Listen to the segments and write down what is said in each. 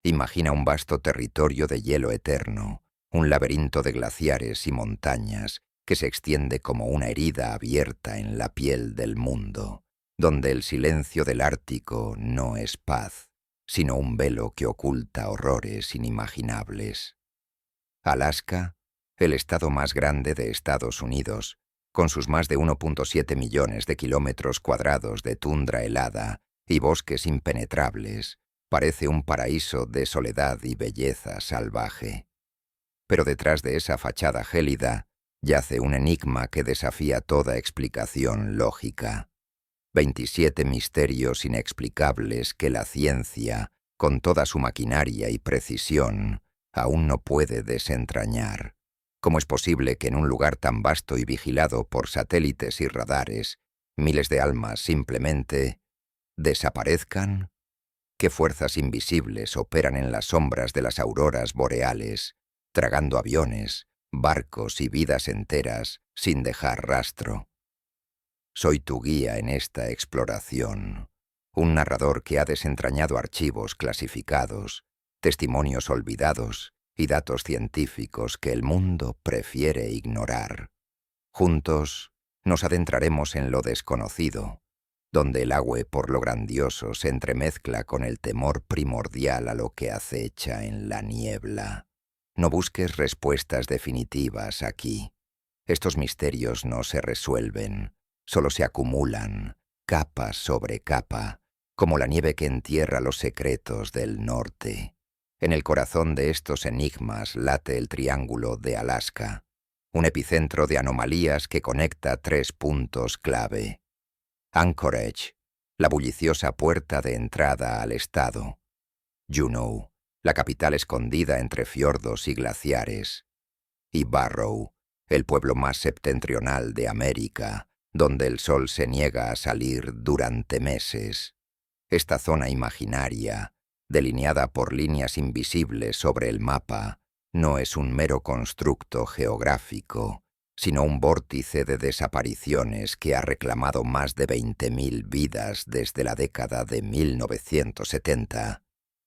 Imagina un vasto territorio de hielo eterno, un laberinto de glaciares y montañas que se extiende como una herida abierta en la piel del mundo, donde el silencio del Ártico no es paz, sino un velo que oculta horrores inimaginables. Alaska, el estado más grande de Estados Unidos, con sus más de 1,7 millones de kilómetros cuadrados de tundra helada y bosques impenetrables, parece un paraíso de soledad y belleza salvaje. Pero detrás de esa fachada gélida yace un enigma que desafía toda explicación lógica. 27 misterios inexplicables que la ciencia, con toda su maquinaria y precisión, aún no puede desentrañar. ¿Cómo es posible que en un lugar tan vasto y vigilado por satélites y radares, miles de almas simplemente desaparezcan? ¿Qué fuerzas invisibles operan en las sombras de las auroras boreales, tragando aviones, barcos y vidas enteras sin dejar rastro? Soy tu guía en esta exploración, un narrador que ha desentrañado archivos clasificados, testimonios olvidados y datos científicos que el mundo prefiere ignorar. Juntos nos adentraremos en lo desconocido, donde el agua por lo grandioso se entremezcla con el temor primordial a lo que acecha en la niebla. No busques respuestas definitivas aquí. Estos misterios no se resuelven, solo se acumulan, capa sobre capa, como la nieve que entierra los secretos del norte. En el corazón de estos enigmas late el Triángulo de Alaska, un epicentro de anomalías que conecta 3 puntos clave. Anchorage, la bulliciosa puerta de entrada al estado. Juneau, la capital escondida entre fiordos y glaciares. Y Barrow, el pueblo más septentrional de América, donde el sol se niega a salir durante meses. Esta zona imaginaria, delineada por líneas invisibles sobre el mapa, no es un mero constructo geográfico, sino un vórtice de desapariciones que ha reclamado más de 20.000 vidas desde la década de 1970.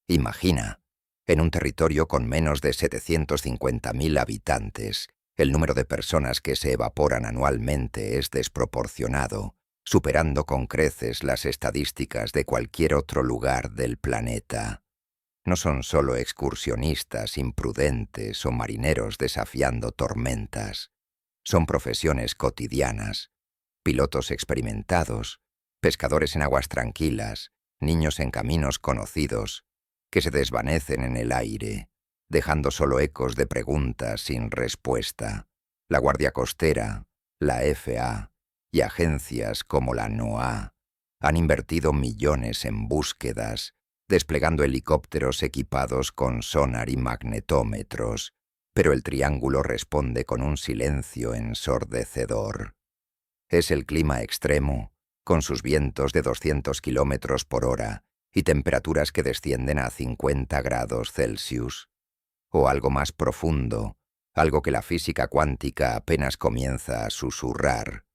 Imagina, en un territorio con menos de 750.000 habitantes, el número de personas que se evaporan anualmente es desproporcionado, superando con creces las estadísticas de cualquier otro lugar del planeta. No son solo excursionistas imprudentes o marineros desafiando tormentas. Son profesiones cotidianas, pilotos experimentados, pescadores en aguas tranquilas, niños en caminos conocidos, que se desvanecen en el aire, dejando solo ecos de preguntas sin respuesta. La Guardia Costera, la FA y agencias como la NOAA han invertido millones en búsquedas, desplegando helicópteros equipados con sonar y magnetómetros, pero el Triángulo responde con un silencio ensordecedor. Es el clima extremo, con sus vientos de 200 kilómetros por hora y temperaturas que descienden a 50 grados Celsius. O algo más profundo, algo que la física cuántica apenas comienza a susurrar.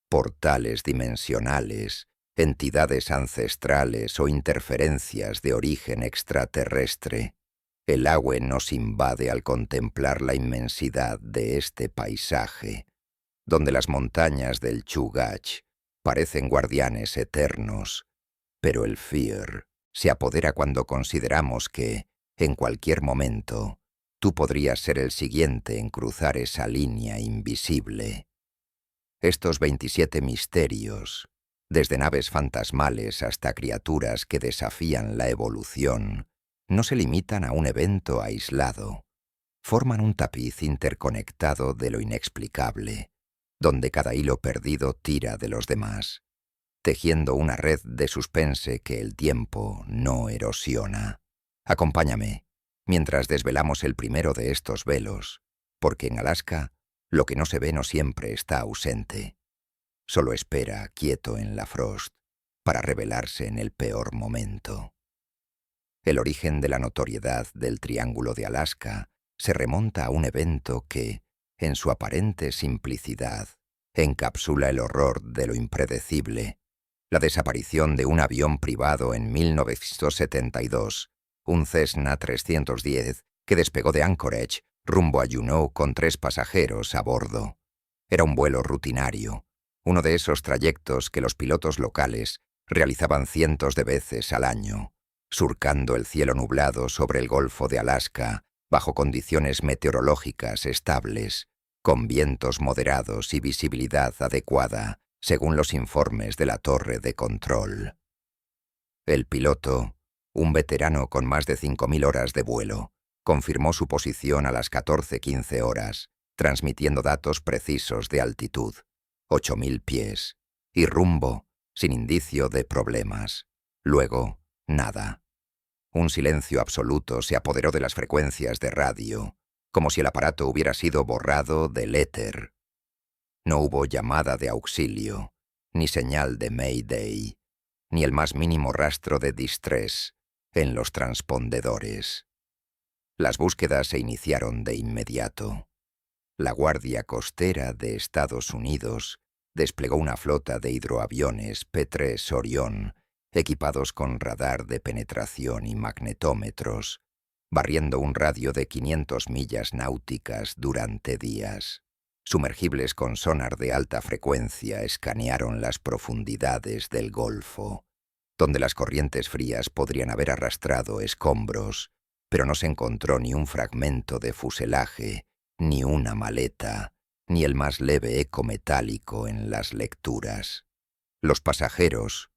Portales dimensionales, entidades ancestrales o interferencias de origen extraterrestre. El agua nos invade al contemplar la inmensidad de este paisaje, donde las montañas del Chugach parecen guardianes eternos, pero el fear se apodera cuando consideramos que, en cualquier momento, tú podrías ser el siguiente en cruzar esa línea invisible. Estos 27 misterios, desde naves fantasmales hasta criaturas que desafían la evolución, no se limitan a un evento aislado. Forman un tapiz interconectado de lo inexplicable, donde cada hilo perdido tira de los demás, tejiendo una red de suspense que el tiempo no erosiona. Acompáñame, mientras desvelamos el primero de estos velos, porque en Alaska lo que no se ve no siempre está ausente. Solo espera quieto en la frost para revelarse en el peor momento. El origen de la notoriedad del Triángulo de Alaska se remonta a un evento que, en su aparente simplicidad, encapsula el horror de lo impredecible: la desaparición de un avión privado en 1972, un Cessna 310 que despegó de Anchorage rumbo a Juneau con 3 pasajeros a bordo. Era un vuelo rutinario, uno de esos trayectos que los pilotos locales realizaban cientos de veces al año, surcando el cielo nublado sobre el Golfo de Alaska bajo condiciones meteorológicas estables, con vientos moderados y visibilidad adecuada, según los informes de la torre de control. El piloto, un veterano con más de 5.000 horas de vuelo, confirmó su posición a las 14:15 horas, transmitiendo datos precisos de altitud, 8.000 pies, y rumbo, sin indicio de problemas. Luego, nada. Un silencio absoluto se apoderó de las frecuencias de radio, como si el aparato hubiera sido borrado del éter. No hubo llamada de auxilio, ni señal de Mayday, ni el más mínimo rastro de distress en los transpondedores. Las búsquedas se iniciaron de inmediato. La Guardia Costera de Estados Unidos desplegó una flota de hidroaviones P-3 Orion equipados con radar de penetración y magnetómetros, barriendo un radio de 500 millas náuticas durante días. Sumergibles con sonar de alta frecuencia escanearon las profundidades del Golfo, donde las corrientes frías podrían haber arrastrado escombros, pero no se encontró ni un fragmento de fuselaje, ni una maleta, ni el más leve eco metálico en las lecturas. Los pasajeros,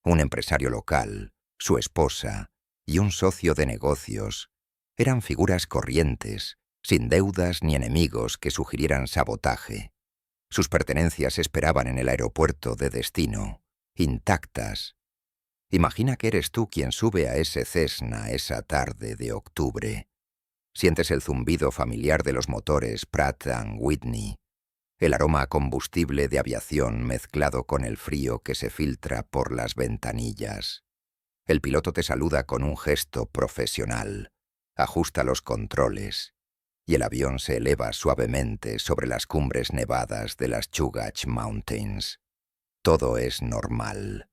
un empresario local, su esposa y un socio de negocios, eran figuras corrientes, sin deudas ni enemigos que sugirieran sabotaje. Sus pertenencias esperaban en el aeropuerto de destino, intactas. Imagina que eres tú quien sube a ese Cessna esa tarde de octubre. Sientes el zumbido familiar de los motores Pratt & Whitney, el aroma a combustible de aviación mezclado con el frío que se filtra por las ventanillas. El piloto te saluda con un gesto profesional, ajusta los controles, y el avión se eleva suavemente sobre las cumbres nevadas de las Chugach Mountains. Todo es normal.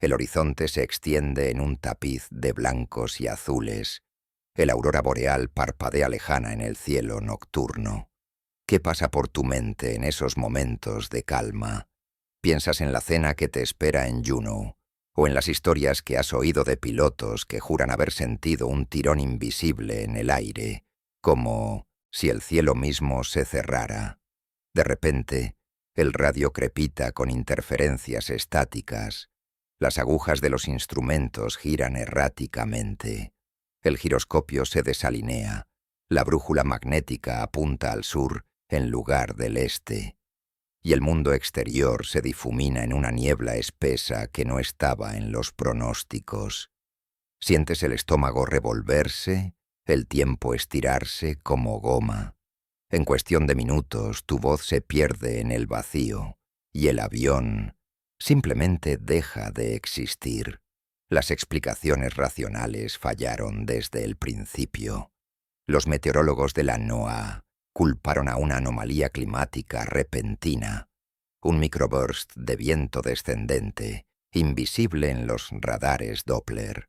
El horizonte se extiende en un tapiz de blancos y azules. El aurora boreal parpadea lejana en el cielo nocturno. ¿Qué pasa por tu mente en esos momentos de calma? ¿Piensas en la cena que te espera en Juneau? ¿O en las historias que has oído de pilotos que juran haber sentido un tirón invisible en el aire, como si el cielo mismo se cerrara? De repente, el radio crepita con interferencias estáticas. Las agujas de los instrumentos giran erráticamente. El giroscopio se desalinea. La brújula magnética apunta al sur en lugar del este, y el mundo exterior se difumina en una niebla espesa que no estaba en los pronósticos. Sientes el estómago revolverse, el tiempo estirarse como goma. En cuestión de minutos tu voz se pierde en el vacío, y el avión simplemente deja de existir. Las explicaciones racionales fallaron desde el principio. Los meteorólogos de la NOAA culparon a una anomalía climática repentina, un microburst de viento descendente, invisible en los radares Doppler.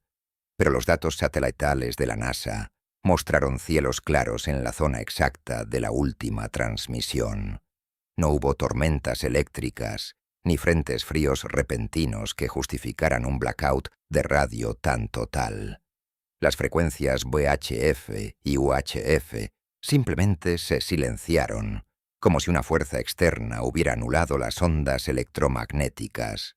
Pero los datos satelitales de la NASA mostraron cielos claros en la zona exacta de la última transmisión. No hubo tormentas eléctricas, ni frentes fríos repentinos que justificaran un blackout de radio tan total. Las frecuencias VHF y UHF simplemente se silenciaron, como si una fuerza externa hubiera anulado las ondas electromagnéticas.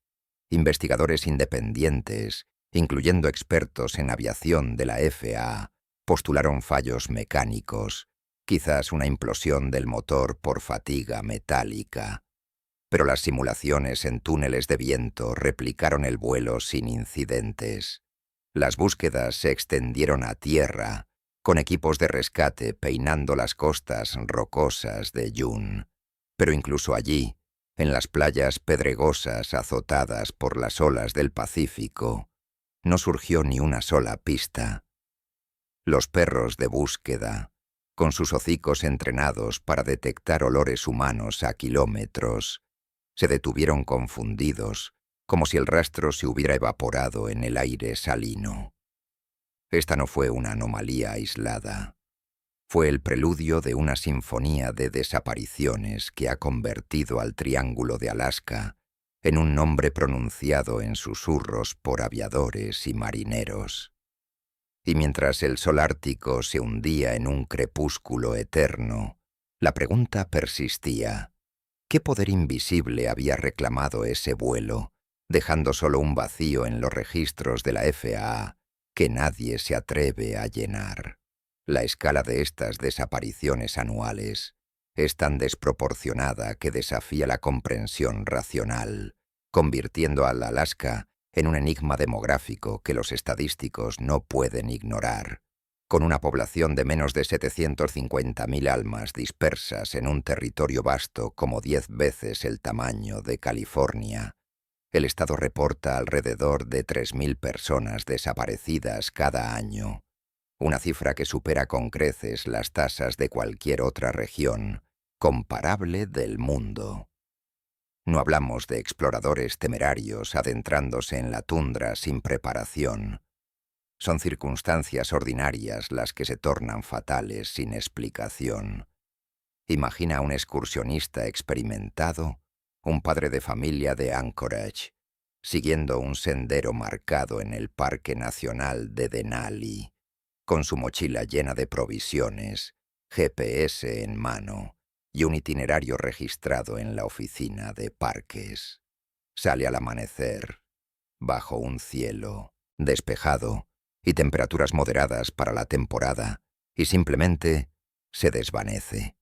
Investigadores independientes, incluyendo expertos en aviación de la FAA, postularon fallos mecánicos, quizás una implosión del motor por fatiga metálica. Pero las simulaciones en túneles de viento replicaron el vuelo sin incidentes. Las búsquedas se extendieron a tierra, con equipos de rescate peinando las costas rocosas de Yun. Pero incluso allí, en las playas pedregosas azotadas por las olas del Pacífico, no surgió ni una sola pista. Los perros de búsqueda, con sus hocicos entrenados para detectar olores humanos a kilómetros, se detuvieron confundidos, como si el rastro se hubiera evaporado en el aire salino. Esta no fue una anomalía aislada. Fue el preludio de una sinfonía de desapariciones que ha convertido al Triángulo de Alaska en un nombre pronunciado en susurros por aviadores y marineros. Y mientras el sol ártico se hundía en un crepúsculo eterno, la pregunta persistía: ¿qué poder invisible había reclamado ese vuelo, dejando solo un vacío en los registros de la FAA que nadie se atreve a llenar? La escala de estas desapariciones anuales es tan desproporcionada que desafía la comprensión racional, convirtiendo al Alaska en un enigma demográfico que los estadísticos no pueden ignorar. Con una población de menos de 750.000 almas dispersas en un territorio vasto como 10 veces el tamaño de California, el Estado reporta alrededor de 3.000 personas desaparecidas cada año, una cifra que supera con creces las tasas de cualquier otra región comparable del mundo. No hablamos de exploradores temerarios adentrándose en la tundra sin preparación. Son circunstancias ordinarias las que se tornan fatales sin explicación. Imagina a un excursionista experimentado, un padre de familia de Anchorage, siguiendo un sendero marcado en el Parque Nacional de Denali, con su mochila llena de provisiones, GPS en mano y un itinerario registrado en la oficina de parques. Sale al amanecer, bajo un cielo despejado y temperaturas moderadas para la temporada, y simplemente se desvanece.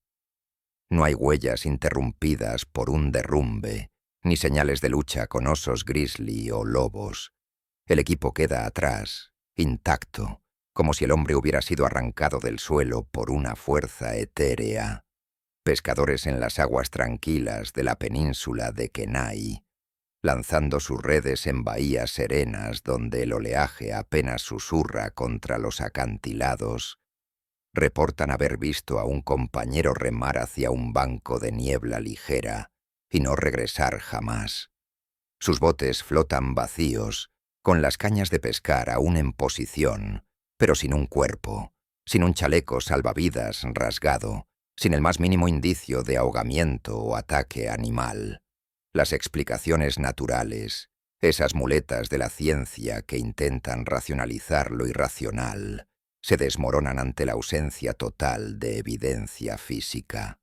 No hay huellas interrumpidas por un derrumbe, ni señales de lucha con osos grizzly o lobos. El equipo queda atrás, intacto, como si el hombre hubiera sido arrancado del suelo por una fuerza etérea. Pescadores en las aguas tranquilas de la península de Kenai, lanzando sus redes en bahías serenas donde el oleaje apenas susurra contra los acantilados, reportan haber visto a un compañero remar hacia un banco de niebla ligera y no regresar jamás. Sus botes flotan vacíos, con las cañas de pescar aún en posición, pero sin un cuerpo, sin un chaleco salvavidas rasgado, sin el más mínimo indicio de ahogamiento o ataque animal. Las explicaciones naturales, esas muletas de la ciencia que intentan racionalizar lo irracional, se desmoronan ante la ausencia total de evidencia física.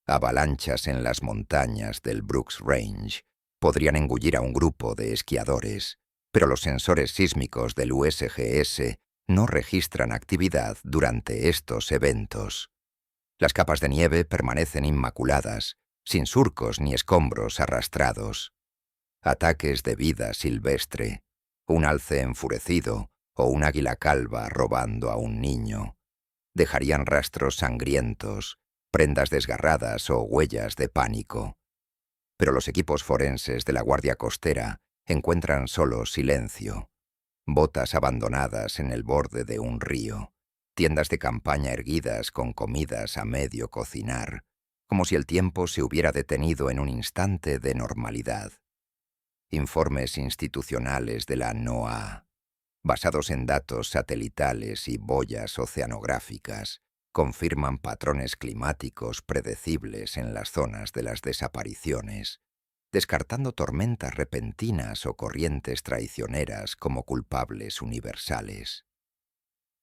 Avalanchas en las montañas del Brooks Range podrían engullir a un grupo de esquiadores, pero los sensores sísmicos del USGS no registran actividad durante estos eventos. Las capas de nieve permanecen inmaculadas, sin surcos ni escombros arrastrados. Ataques de vida silvestre, un alce enfurecido o un águila calva robando a un niño, dejarían rastros sangrientos, prendas desgarradas o huellas de pánico. Pero los equipos forenses de la Guardia Costera encuentran solo silencio, botas abandonadas en el borde de un río, tiendas de campaña erguidas con comidas a medio cocinar, como si el tiempo se hubiera detenido en un instante de normalidad. Informes institucionales de la NOAA, basados en datos satelitales y boyas oceanográficas, confirman patrones climáticos predecibles en las zonas de las desapariciones, descartando tormentas repentinas o corrientes traicioneras como culpables universales.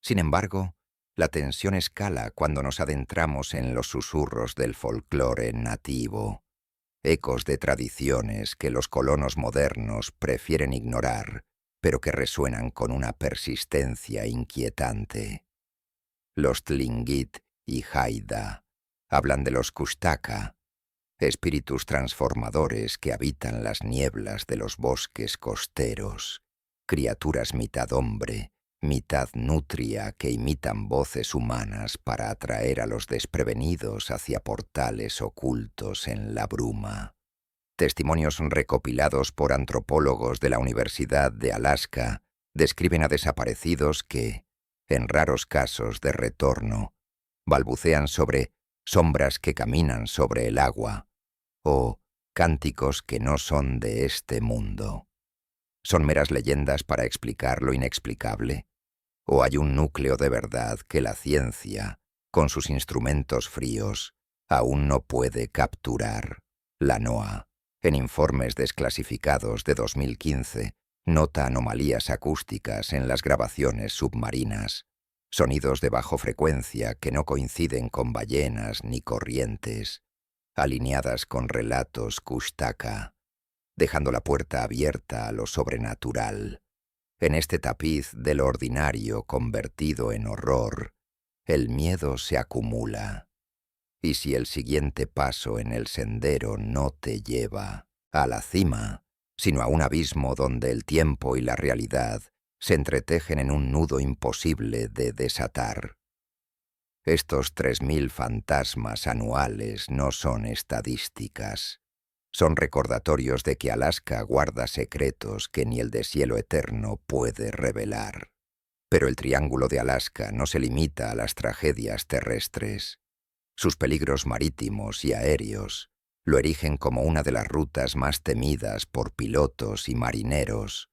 Sin embargo, la tensión escala cuando nos adentramos en los susurros del folclore nativo, ecos de tradiciones que los colonos modernos prefieren ignorar, pero que resuenan con una persistencia inquietante. Los Tlingit y Haida hablan de los Kushtaka, espíritus transformadores que habitan las nieblas de los bosques costeros, criaturas mitad hombre, mitad nutria que imitan voces humanas para atraer a los desprevenidos hacia portales ocultos en la bruma. Testimonios recopilados por antropólogos de la Universidad de Alaska describen a desaparecidos que, en raros casos de retorno, balbucean sobre sombras que caminan sobre el agua o cánticos que no son de este mundo. ¿Son meras leyendas para explicar lo inexplicable? ¿O hay un núcleo de verdad que la ciencia, con sus instrumentos fríos, aún no puede capturar? La NOAA, en informes desclasificados de 2015, nota anomalías acústicas en las grabaciones submarinas, sonidos de bajo frecuencia que no coinciden con ballenas ni corrientes, alineadas con relatos Kushtaka, dejando la puerta abierta a lo sobrenatural. En este tapiz de lo ordinario convertido en horror, el miedo se acumula. Y si el siguiente paso en el sendero no te lleva a la cima, sino a un abismo donde el tiempo y la realidad se entretejen en un nudo imposible de desatar. Estos 3000 fantasmas anuales no son estadísticas. Son recordatorios de que Alaska guarda secretos que ni el deshielo eterno puede revelar. Pero el Triángulo de Alaska no se limita a las tragedias terrestres. Sus peligros marítimos y aéreos lo erigen como una de las rutas más temidas por pilotos y marineros,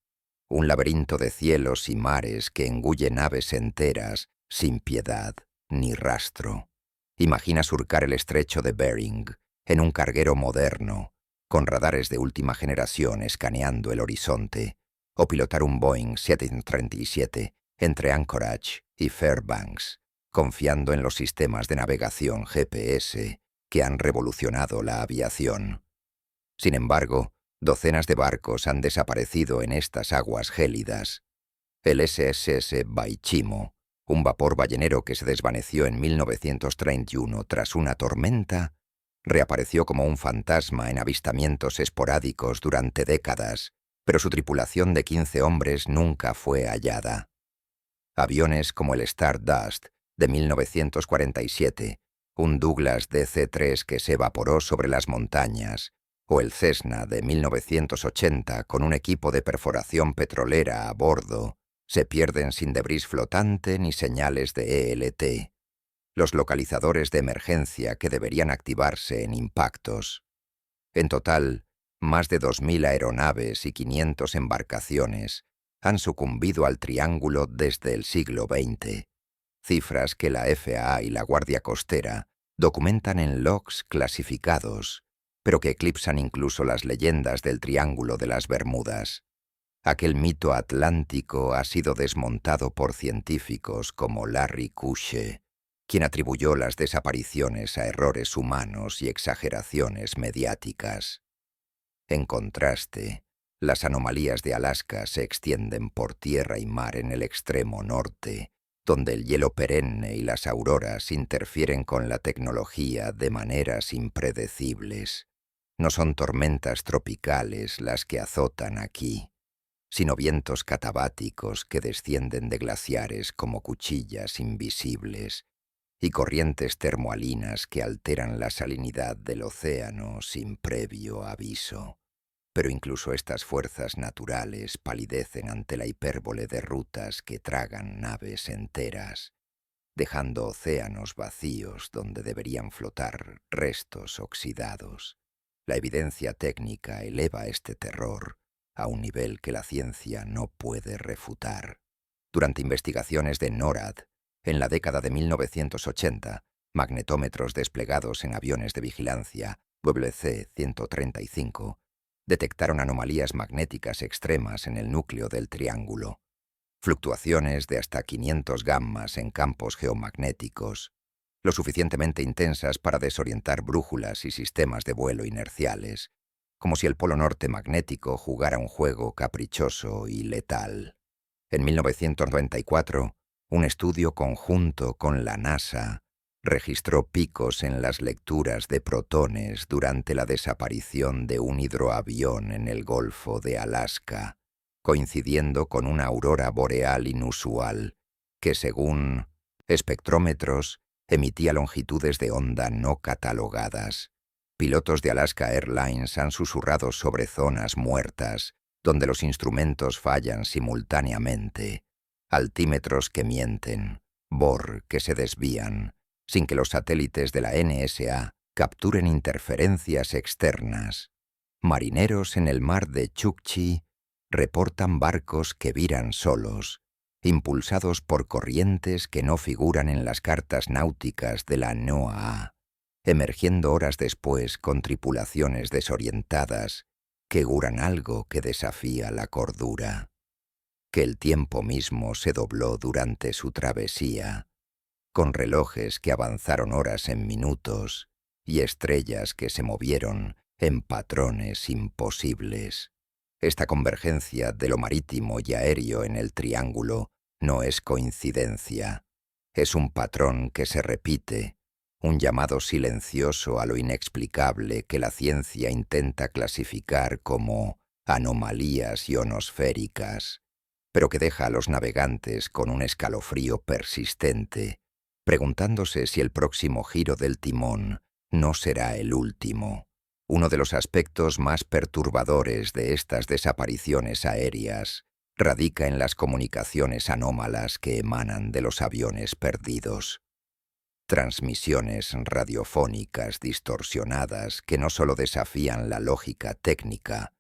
un laberinto de cielos y mares que engulle naves enteras sin piedad ni rastro. Imagina surcar el estrecho de Bering en un carguero moderno, con radares de última generación escaneando el horizonte, o pilotar un Boeing 737 entre Anchorage y Fairbanks, confiando en los sistemas de navegación GPS que han revolucionado la aviación. Sin embargo, docenas de barcos han desaparecido en estas aguas gélidas. El SSS Baichimo, un vapor ballenero que se desvaneció en 1931 tras una tormenta, reapareció como un fantasma en avistamientos esporádicos durante décadas, pero su tripulación de 15 hombres nunca fue hallada. Aviones como el Stardust de 1947, un Douglas DC-3 que se evaporó sobre las montañas, o el Cessna de 1980 con un equipo de perforación petrolera a bordo, se pierden sin debris flotante ni señales de ELT, los localizadores de emergencia que deberían activarse en impactos. En total, más de 2000 aeronaves y 500 embarcaciones han sucumbido al Triángulo desde el siglo XX, cifras que la FAA y la Guardia Costera documentan en logs clasificados, pero que eclipsan incluso las leyendas del Triángulo de las Bermudas. Aquel mito atlántico ha sido desmontado por científicos como Larry Kusche, quien atribuyó las desapariciones a errores humanos y exageraciones mediáticas. En contraste, las anomalías de Alaska se extienden por tierra y mar en el extremo norte, donde el hielo perenne y las auroras interfieren con la tecnología de maneras impredecibles. No son tormentas tropicales las que azotan aquí, sino vientos catabáticos que descienden de glaciares como cuchillas invisibles y corrientes termohalinas que alteran la salinidad del océano sin previo aviso. Pero incluso estas fuerzas naturales palidecen ante la hipérbole de rutas que tragan naves enteras, dejando océanos vacíos donde deberían flotar restos oxidados. La evidencia técnica eleva este terror a un nivel que la ciencia no puede refutar. Durante investigaciones de NORAD, en la década de 1980, magnetómetros desplegados en aviones de vigilancia WC-135 detectaron anomalías magnéticas extremas en el núcleo del triángulo, fluctuaciones de hasta 500 gammas en campos geomagnéticos, lo suficientemente intensas para desorientar brújulas y sistemas de vuelo inerciales, como si el polo norte magnético jugara un juego caprichoso y letal. En 1994, un estudio conjunto con la NASA registró picos en las lecturas de protones durante la desaparición de un hidroavión en el Golfo de Alaska, coincidiendo con una aurora boreal inusual que, según espectrómetros, emitía longitudes de onda no catalogadas. Pilotos de Alaska Airlines han susurrado sobre zonas muertas, donde los instrumentos fallan simultáneamente, altímetros que mienten, BOR que se desvían, sin que los satélites de la NSA capturen interferencias externas. Marineros en el mar de Chukchi reportan barcos que viran solos, impulsados por corrientes que no figuran en las cartas náuticas de la NOAA, emergiendo horas después con tripulaciones desorientadas que auguran algo que desafía la cordura, que el tiempo mismo se dobló durante su travesía, con relojes que avanzaron horas en minutos y estrellas que se movieron en patrones imposibles. Esta convergencia de lo marítimo y aéreo en el triángulo no es coincidencia, es un patrón que se repite, un llamado silencioso a lo inexplicable que la ciencia intenta clasificar como anomalías ionosféricas, pero que deja a los navegantes con un escalofrío persistente, preguntándose si el próximo giro del timón no será el último. Uno de los aspectos más perturbadores de estas desapariciones aéreas radica en las comunicaciones anómalas que emanan de los aviones perdidos. Transmisiones radiofónicas distorsionadas que no solo desafían la lógica técnica,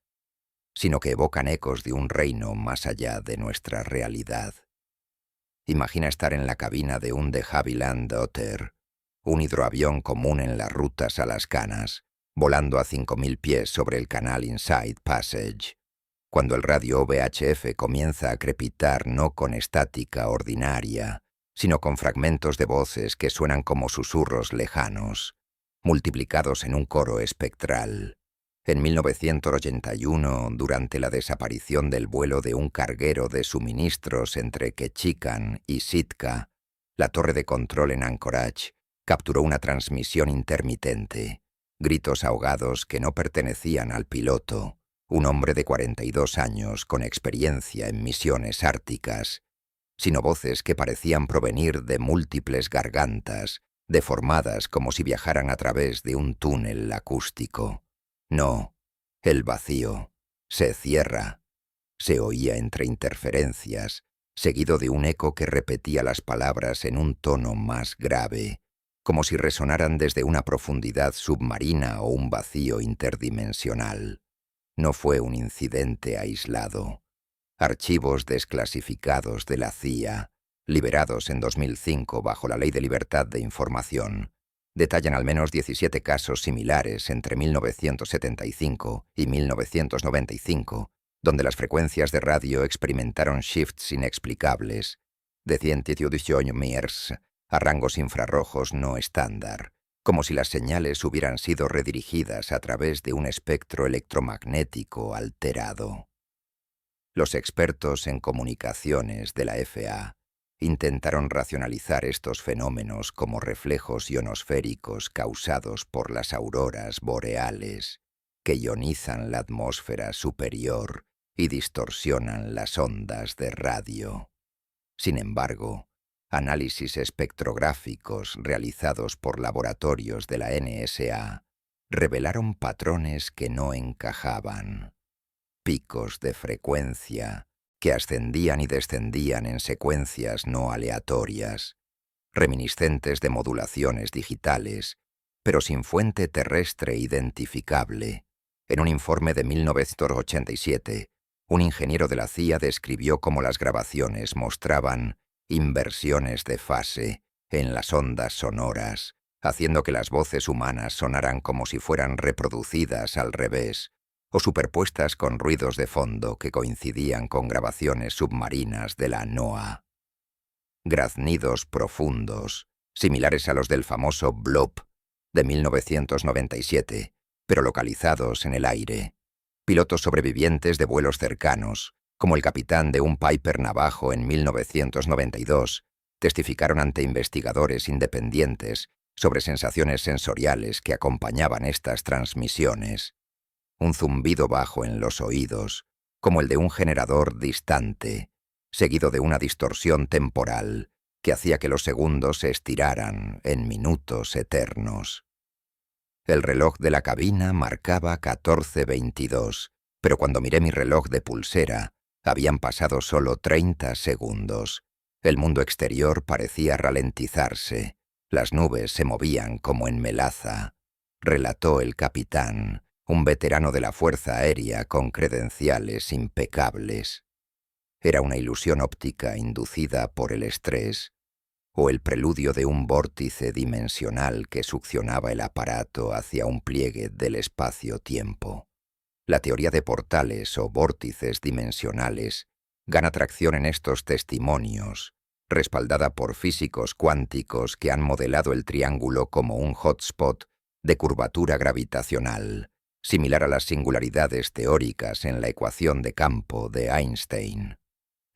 sino que evocan ecos de un reino más allá de nuestra realidad. Imagina estar en la cabina de un de Havilland Otter, un hidroavión común en las rutas alascanas, volando a 5.000 pies sobre el canal Inside Passage, cuando el radio VHF comienza a crepitar no con estática ordinaria, sino con fragmentos de voces que suenan como susurros lejanos, multiplicados en un coro espectral. En 1981, durante la desaparición del vuelo de un carguero de suministros entre Ketchikan y Sitka, la torre de control en Anchorage capturó una transmisión intermitente, gritos ahogados que no pertenecían al piloto, un hombre de 42 años con experiencia en misiones árticas, sino voces que parecían provenir de múltiples gargantas, deformadas como si viajaran a través de un túnel acústico. No, el vacío se cierra, se oía entre interferencias, seguido de un eco que repetía las palabras en un tono más grave, como si resonaran desde una profundidad submarina o un vacío interdimensional. No fue un incidente aislado. Archivos desclasificados de la CIA, liberados en 2005 bajo la Ley de Libertad de Información, detallan al menos 17 casos similares entre 1975 y 1995, donde las frecuencias de radio experimentaron shifts inexplicables, de 118 MHz a rangos infrarrojos no estándar, como si las señales hubieran sido redirigidas a través de un espectro electromagnético alterado. Los expertos en comunicaciones de la FAA intentaron racionalizar estos fenómenos como reflejos ionosféricos causados por las auroras boreales, que ionizan la atmósfera superior y distorsionan las ondas de radio. Sin embargo, análisis espectrográficos realizados por laboratorios de la NSA revelaron patrones que no encajaban. Picos de frecuencia que ascendían y descendían en secuencias no aleatorias, reminiscentes de modulaciones digitales, pero sin fuente terrestre identificable. En un informe de 1987, un ingeniero de la CIA describió cómo las grabaciones mostraban inversiones de fase en las ondas sonoras, haciendo que las voces humanas sonaran como si fueran reproducidas al revés, o superpuestas con ruidos de fondo que coincidían con grabaciones submarinas de la NOAA. Graznidos profundos, similares a los del famoso Blob de 1997, pero localizados en el aire. Pilotos sobrevivientes de vuelos cercanos, como el capitán de un Piper Navajo en 1992, testificaron ante investigadores independientes sobre sensaciones sensoriales que acompañaban estas transmisiones. Un zumbido bajo en los oídos, como el de un generador distante, seguido de una distorsión temporal que hacía que los segundos se estiraran en minutos eternos. El reloj de la cabina marcaba 14:22, pero cuando miré mi reloj de pulsera, habían pasado solo 30 segundos. El mundo exterior parecía ralentizarse, las nubes se movían como en melaza, relató el capitán, un veterano de la Fuerza Aérea con credenciales impecables. ¿Era una ilusión óptica inducida por el estrés o el preludio de un vórtice dimensional que succionaba el aparato hacia un pliegue del espacio-tiempo? La teoría de portales o vórtices dimensionales gana tracción en estos testimonios, respaldada por físicos cuánticos que han modelado el triángulo como un hotspot de curvatura gravitacional, similar a las singularidades teóricas en la ecuación de campo de Einstein.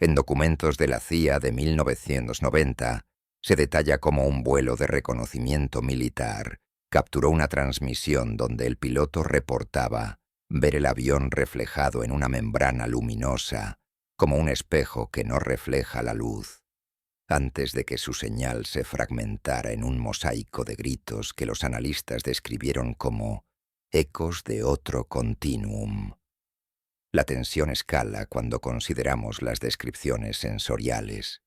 En documentos de la CIA de 1990 se detalla cómo un vuelo de reconocimiento militar capturó una transmisión donde el piloto reportaba ver el avión reflejado en una membrana luminosa, como un espejo que no refleja la luz, antes de que su señal se fragmentara en un mosaico de gritos que los analistas describieron como ecos de otro continuum. La tensión escala cuando consideramos las descripciones sensoriales.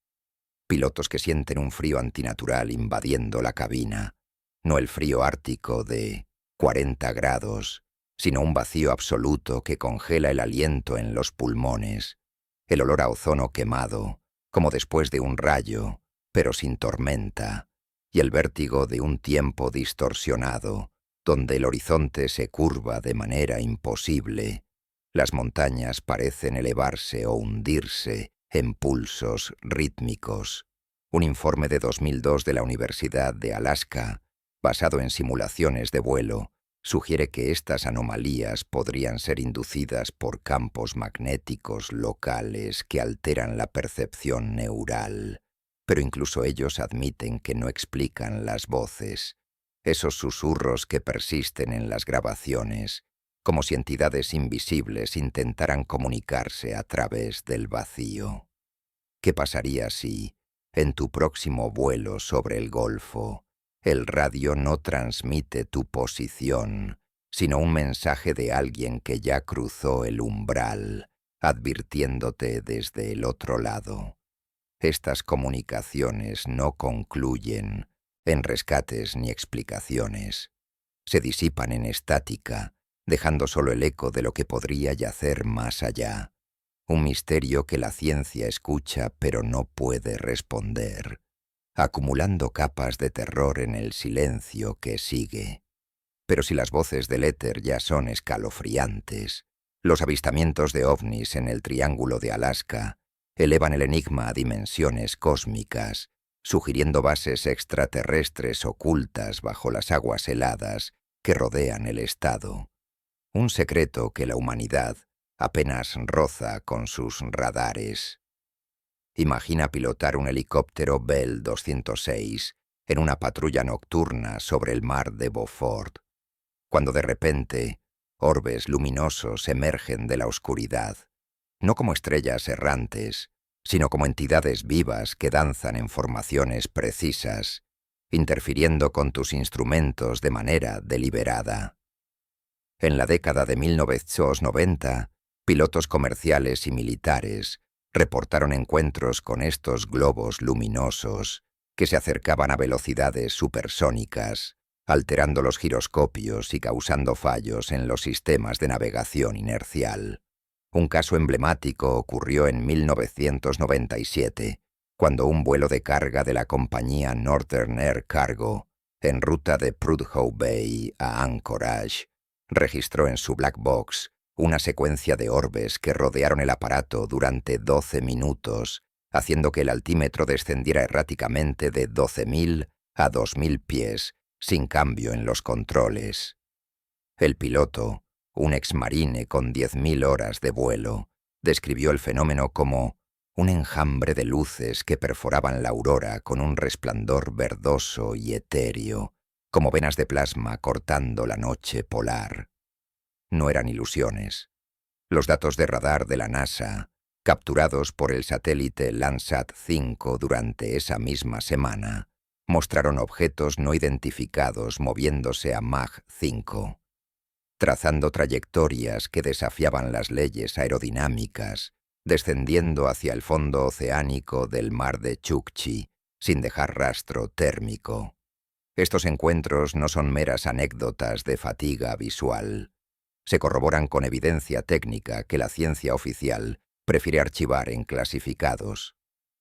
Pilotos que sienten un frío antinatural invadiendo la cabina, no el frío ártico de 40 grados, sino un vacío absoluto que congela el aliento en los pulmones, el olor a ozono quemado, como después de un rayo, pero sin tormenta, y el vértigo de un tiempo distorsionado, donde el horizonte se curva de manera imposible, las montañas parecen elevarse o hundirse en pulsos rítmicos. Un informe de 2002 de la Universidad de Alaska, basado en simulaciones de vuelo, sugiere que estas anomalías podrían ser inducidas por campos magnéticos locales que alteran la percepción neural, pero incluso ellos admiten que no explican las voces, esos susurros que persisten en las grabaciones, como si entidades invisibles intentaran comunicarse a través del vacío. ¿Qué pasaría si, en tu próximo vuelo sobre el Golfo, el radio no transmite tu posición, sino un mensaje de alguien que ya cruzó el umbral, advirtiéndote desde el otro lado? Estas comunicaciones no concluyen en rescates ni explicaciones. Se disipan en estática, dejando solo el eco de lo que podría yacer más allá. Un misterio que la ciencia escucha pero no puede responder, acumulando capas de terror en el silencio que sigue. Pero si las voces del éter ya son escalofriantes, los avistamientos de ovnis en el Triángulo de Alaska elevan el enigma a dimensiones cósmicas, sugiriendo bases extraterrestres ocultas bajo las aguas heladas que rodean el estado. Un secreto que la humanidad apenas roza con sus radares. Imagina pilotar un helicóptero Bell 206 en una patrulla nocturna sobre el mar de Beaufort, cuando de repente orbes luminosos emergen de la oscuridad, no como estrellas errantes, sino como entidades vivas que danzan en formaciones precisas, interfiriendo con tus instrumentos de manera deliberada. En la década de 1990, pilotos comerciales y militares reportaron encuentros con estos globos luminosos que se acercaban a velocidades supersónicas, alterando los giroscopios y causando fallos en los sistemas de navegación inercial. Un caso emblemático ocurrió en 1997, cuando un vuelo de carga de la compañía Northern Air Cargo, en ruta de Prudhoe Bay a Anchorage, registró en su black box una secuencia de orbes que rodearon el aparato durante 12 minutos, haciendo que el altímetro descendiera erráticamente de 12.000 a 2.000 pies, sin cambio en los controles. El piloto, un exmarine con 10.000 horas de vuelo, describió el fenómeno como un enjambre de luces que perforaban la aurora con un resplandor verdoso y etéreo, como venas de plasma cortando la noche polar. No eran ilusiones. Los datos de radar de la NASA, capturados por el satélite Landsat 5 durante esa misma semana, mostraron objetos no identificados moviéndose a Mach 5, trazando trayectorias que desafiaban las leyes aerodinámicas, descendiendo hacia el fondo oceánico del mar de Chukchi, sin dejar rastro térmico. Estos encuentros no son meras anécdotas de fatiga visual. Se corroboran con evidencia técnica que la ciencia oficial prefiere archivar en clasificados.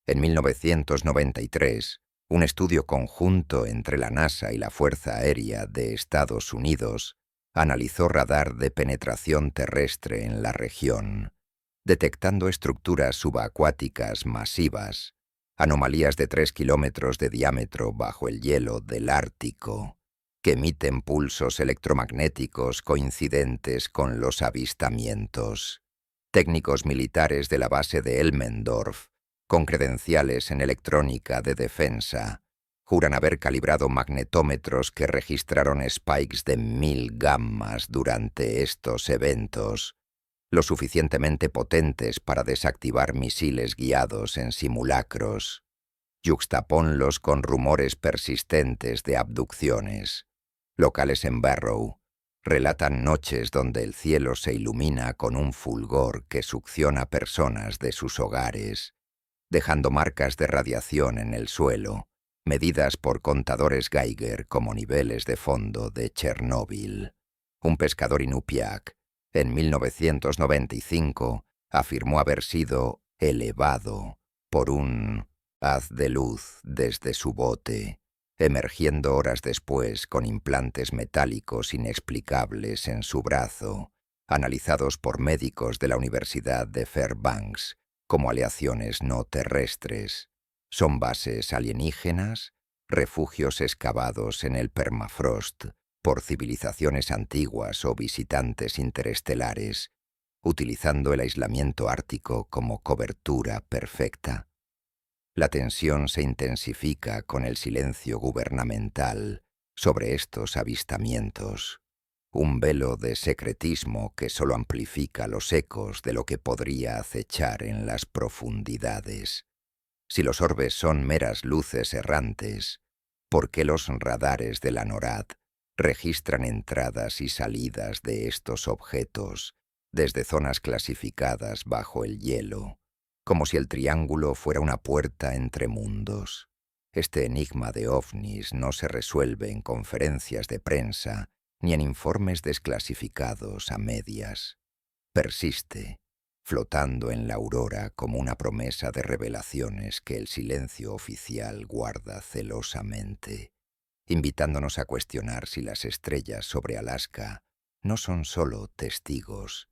En 1993, un estudio conjunto entre la NASA y la Fuerza Aérea de Estados Unidos analizó radar de penetración terrestre en la región, detectando estructuras subacuáticas masivas, anomalías de 3 kilómetros de diámetro bajo el hielo del Ártico, que emiten pulsos electromagnéticos coincidentes con los avistamientos. Técnicos militares de la base de Elmendorf, con credenciales en electrónica de defensa, juran haber calibrado magnetómetros que registraron spikes de 1000 gammas durante estos eventos, lo suficientemente potentes para desactivar misiles guiados en simulacros. Yuxtaponlos con rumores persistentes de abducciones. Locales en Barrow relatan noches donde el cielo se ilumina con un fulgor que succiona personas de sus hogares, dejando marcas de radiación en el suelo, medidas por contadores Geiger como niveles de fondo de Chernóbil. Un pescador inupiaq, en 1995, afirmó haber sido elevado por un haz de luz desde su bote, emergiendo horas después con implantes metálicos inexplicables en su brazo, analizados por médicos de la Universidad de Fairbanks como aleaciones no terrestres. Son bases alienígenas, refugios excavados en el permafrost por civilizaciones antiguas o visitantes interestelares, utilizando el aislamiento ártico como cobertura perfecta. La tensión se intensifica con el silencio gubernamental sobre estos avistamientos, un velo de secretismo que solo amplifica los ecos de lo que podría acechar en las profundidades. Si los orbes son meras luces errantes, ¿por qué los radares de la NORAD registran entradas y salidas de estos objetos desde zonas clasificadas bajo el hielo, como si el triángulo fuera una puerta entre mundos? Este enigma de ovnis no se resuelve en conferencias de prensa ni en informes desclasificados a medias. Persiste, flotando en la aurora como una promesa de revelaciones que el silencio oficial guarda celosamente, invitándonos a cuestionar si las estrellas sobre Alaska no son solo testigos,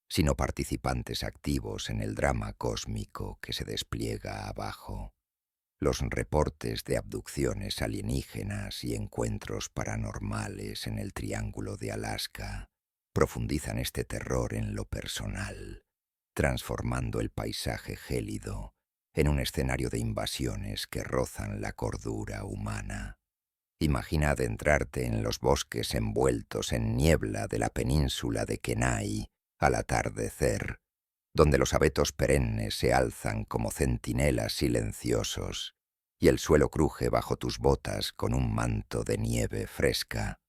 sino participantes activos en el drama cósmico que se despliega abajo. Los reportes de abducciones alienígenas y encuentros paranormales en el Triángulo de Alaska profundizan este terror en lo personal, transformando el paisaje gélido en un escenario de invasiones que rozan la cordura humana. Imagina adentrarte en los bosques envueltos en niebla de la península de Kenai al atardecer, donde los abetos perennes se alzan como centinelas silenciosos y el suelo cruje bajo tus botas con un manto de nieve fresca.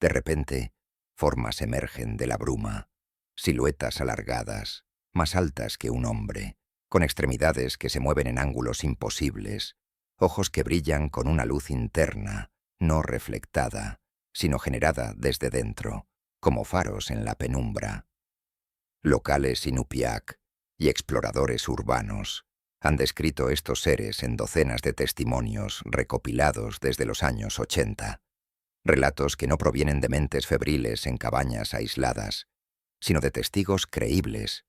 De repente, formas emergen de la bruma, siluetas alargadas, más altas que un hombre, con extremidades que se mueven en ángulos imposibles, ojos que brillan con una luz interna, no reflectada, sino generada desde dentro, como faros en la penumbra. Locales inupiaq y exploradores urbanos han descrito estos seres en docenas de testimonios recopilados desde los años 80. Relatos que no provienen de mentes febriles en cabañas aisladas, sino de testigos creíbles.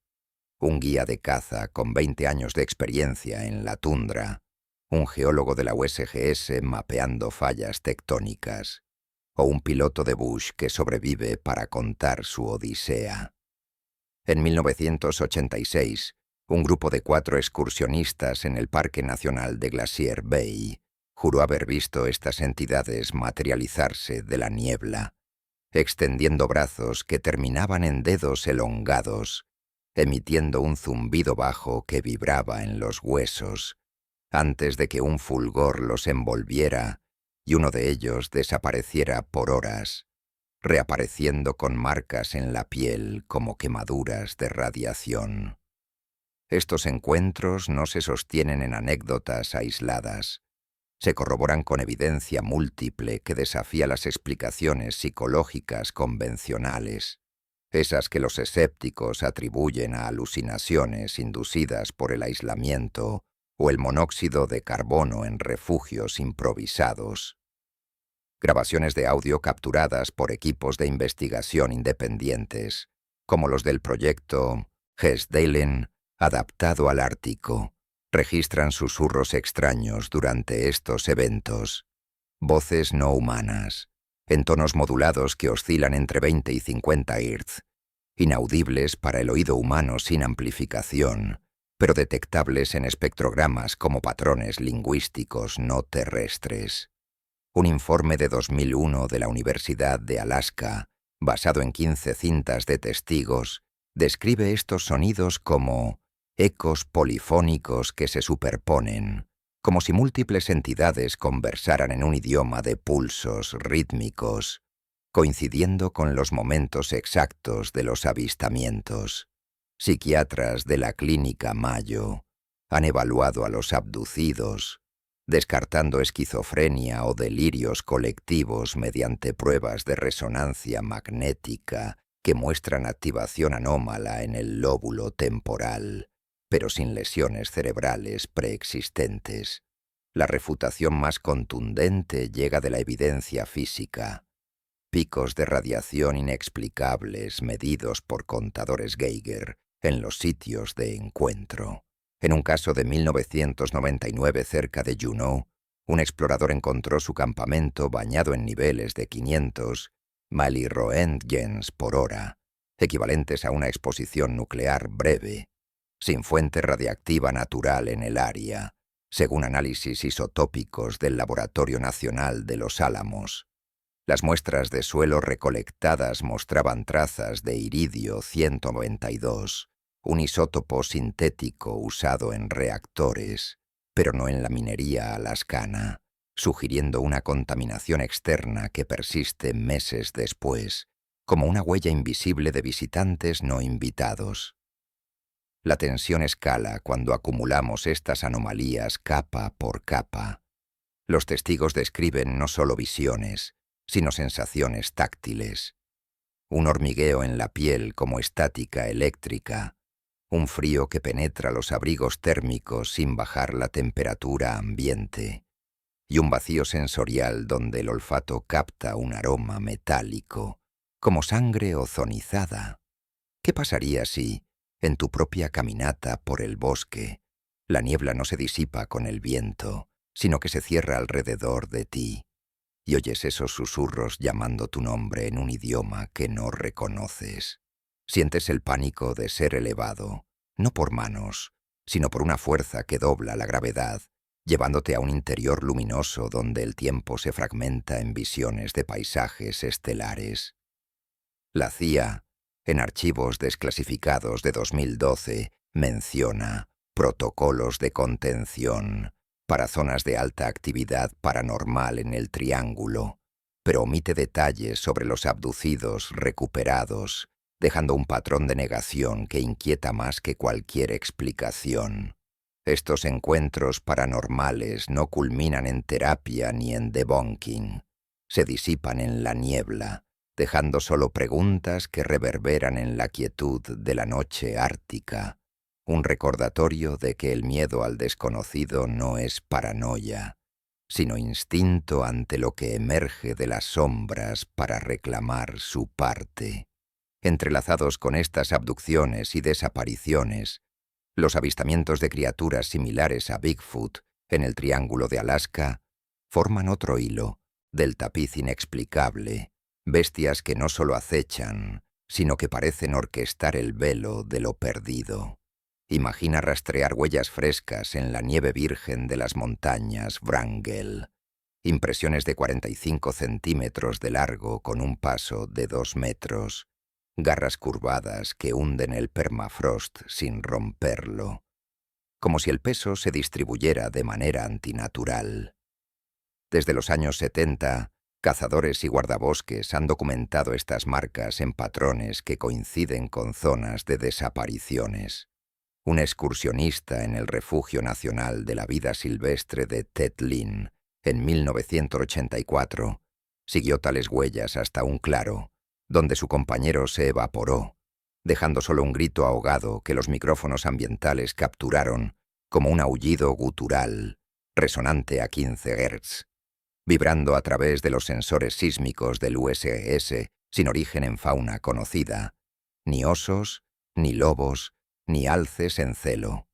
Un guía de caza con 20 años de experiencia en la tundra, un geólogo de la USGS mapeando fallas tectónicas, o un piloto de Bush que sobrevive para contar su odisea. En 1986, un grupo de 4 excursionistas en el Parque Nacional de Glacier Bay juró haber visto estas entidades materializarse de la niebla, extendiendo brazos que terminaban en dedos elongados, emitiendo un zumbido bajo que vibraba en los huesos, antes de que un fulgor los envolviera y uno de ellos desapareciera por horas, reapareciendo con marcas en la piel como quemaduras de radiación. Estos encuentros no se sostienen en anécdotas aisladas, se corroboran con evidencia múltiple que desafía las explicaciones psicológicas convencionales. esas que los escépticos atribuyen a alucinaciones inducidas por el aislamiento o el monóxido de carbono en refugios improvisados. Grabaciones de audio capturadas por equipos de investigación independientes, como los del proyecto Hesdalen, adaptado al Ártico, registran susurros extraños durante estos eventos, voces no humanas, en tonos modulados que oscilan entre 20 y 50 Hz, inaudibles para el oído humano sin amplificación, pero detectables en espectrogramas como patrones lingüísticos no terrestres. Un informe de 2001 de la Universidad de Alaska, basado en 15 cintas de testigos, describe estos sonidos como ecos polifónicos que se superponen, como si múltiples entidades conversaran en un idioma de pulsos rítmicos, coincidiendo con los momentos exactos de los avistamientos. Psiquiatras de la Clínica Mayo han evaluado a los abducidos, descartando esquizofrenia o delirios colectivos mediante pruebas de resonancia magnética que muestran activación anómala en el lóbulo temporal, pero sin lesiones cerebrales preexistentes. La refutación más contundente llega de la evidencia física. Picos de radiación inexplicables medidos por contadores Geiger en los sitios de encuentro. En un caso de 1999 cerca de Juneau, un explorador encontró su campamento bañado en niveles de 500 milliroentgens por hora, equivalentes a una exposición nuclear breve, sin fuente radiactiva natural en el área, según análisis isotópicos del Laboratorio Nacional de Los Álamos. Las muestras de suelo recolectadas mostraban trazas de iridio 192, un isótopo sintético usado en reactores, pero no en la minería alascana, sugiriendo una contaminación externa que persiste meses después, como una huella invisible de visitantes no invitados. La tensión escala cuando acumulamos estas anomalías capa por capa. Los testigos describen no solo visiones, sino sensaciones táctiles. Un hormigueo en la piel como estática eléctrica, un frío que penetra los abrigos térmicos sin bajar la temperatura ambiente, y un vacío sensorial donde el olfato capta un aroma metálico, como sangre ozonizada. ¿Qué pasaría si, en tu propia caminata por el bosque, la niebla no se disipa con el viento, sino que se cierra alrededor de ti, y oyes esos susurros llamando tu nombre en un idioma que no reconoces? Sientes el pánico de ser elevado, no por manos, sino por una fuerza que dobla la gravedad, llevándote a un interior luminoso donde el tiempo se fragmenta en visiones de paisajes estelares. La CIA, en archivos desclasificados de 2012, menciona protocolos de contención para zonas de alta actividad paranormal en el Triángulo, pero omite detalles sobre los abducidos recuperados, dejando un patrón de negación que inquieta más que cualquier explicación. Estos encuentros paranormales no culminan en terapia ni en debunking. Se disipan en la niebla, dejando solo preguntas que reverberan en la quietud de la noche ártica. Un recordatorio de que el miedo al desconocido no es paranoia, sino instinto ante lo que emerge de las sombras para reclamar su parte. Entrelazados con estas abducciones y desapariciones, los avistamientos de criaturas similares a Bigfoot en el Triángulo de Alaska forman otro hilo del tapiz inexplicable, bestias que no solo acechan, sino que parecen orquestar el velo de lo perdido. Imagina rastrear huellas frescas en la nieve virgen de las montañas Wrangell, impresiones de 45 centímetros de largo con un paso de 2 metros, garras curvadas que hunden el permafrost sin romperlo, como si el peso se distribuyera de manera antinatural. Desde los años 70, cazadores y guardabosques han documentado estas marcas en patrones que coinciden con zonas de desapariciones. Un excursionista en el Refugio Nacional de la Vida Silvestre de Tetlin, en 1984, siguió tales huellas hasta un claro, donde su compañero se evaporó, dejando solo un grito ahogado que los micrófonos ambientales capturaron como un aullido gutural, resonante a 15 Hz, vibrando a través de los sensores sísmicos del USGS sin origen en fauna conocida, ni osos, ni lobos, ni alces en celo.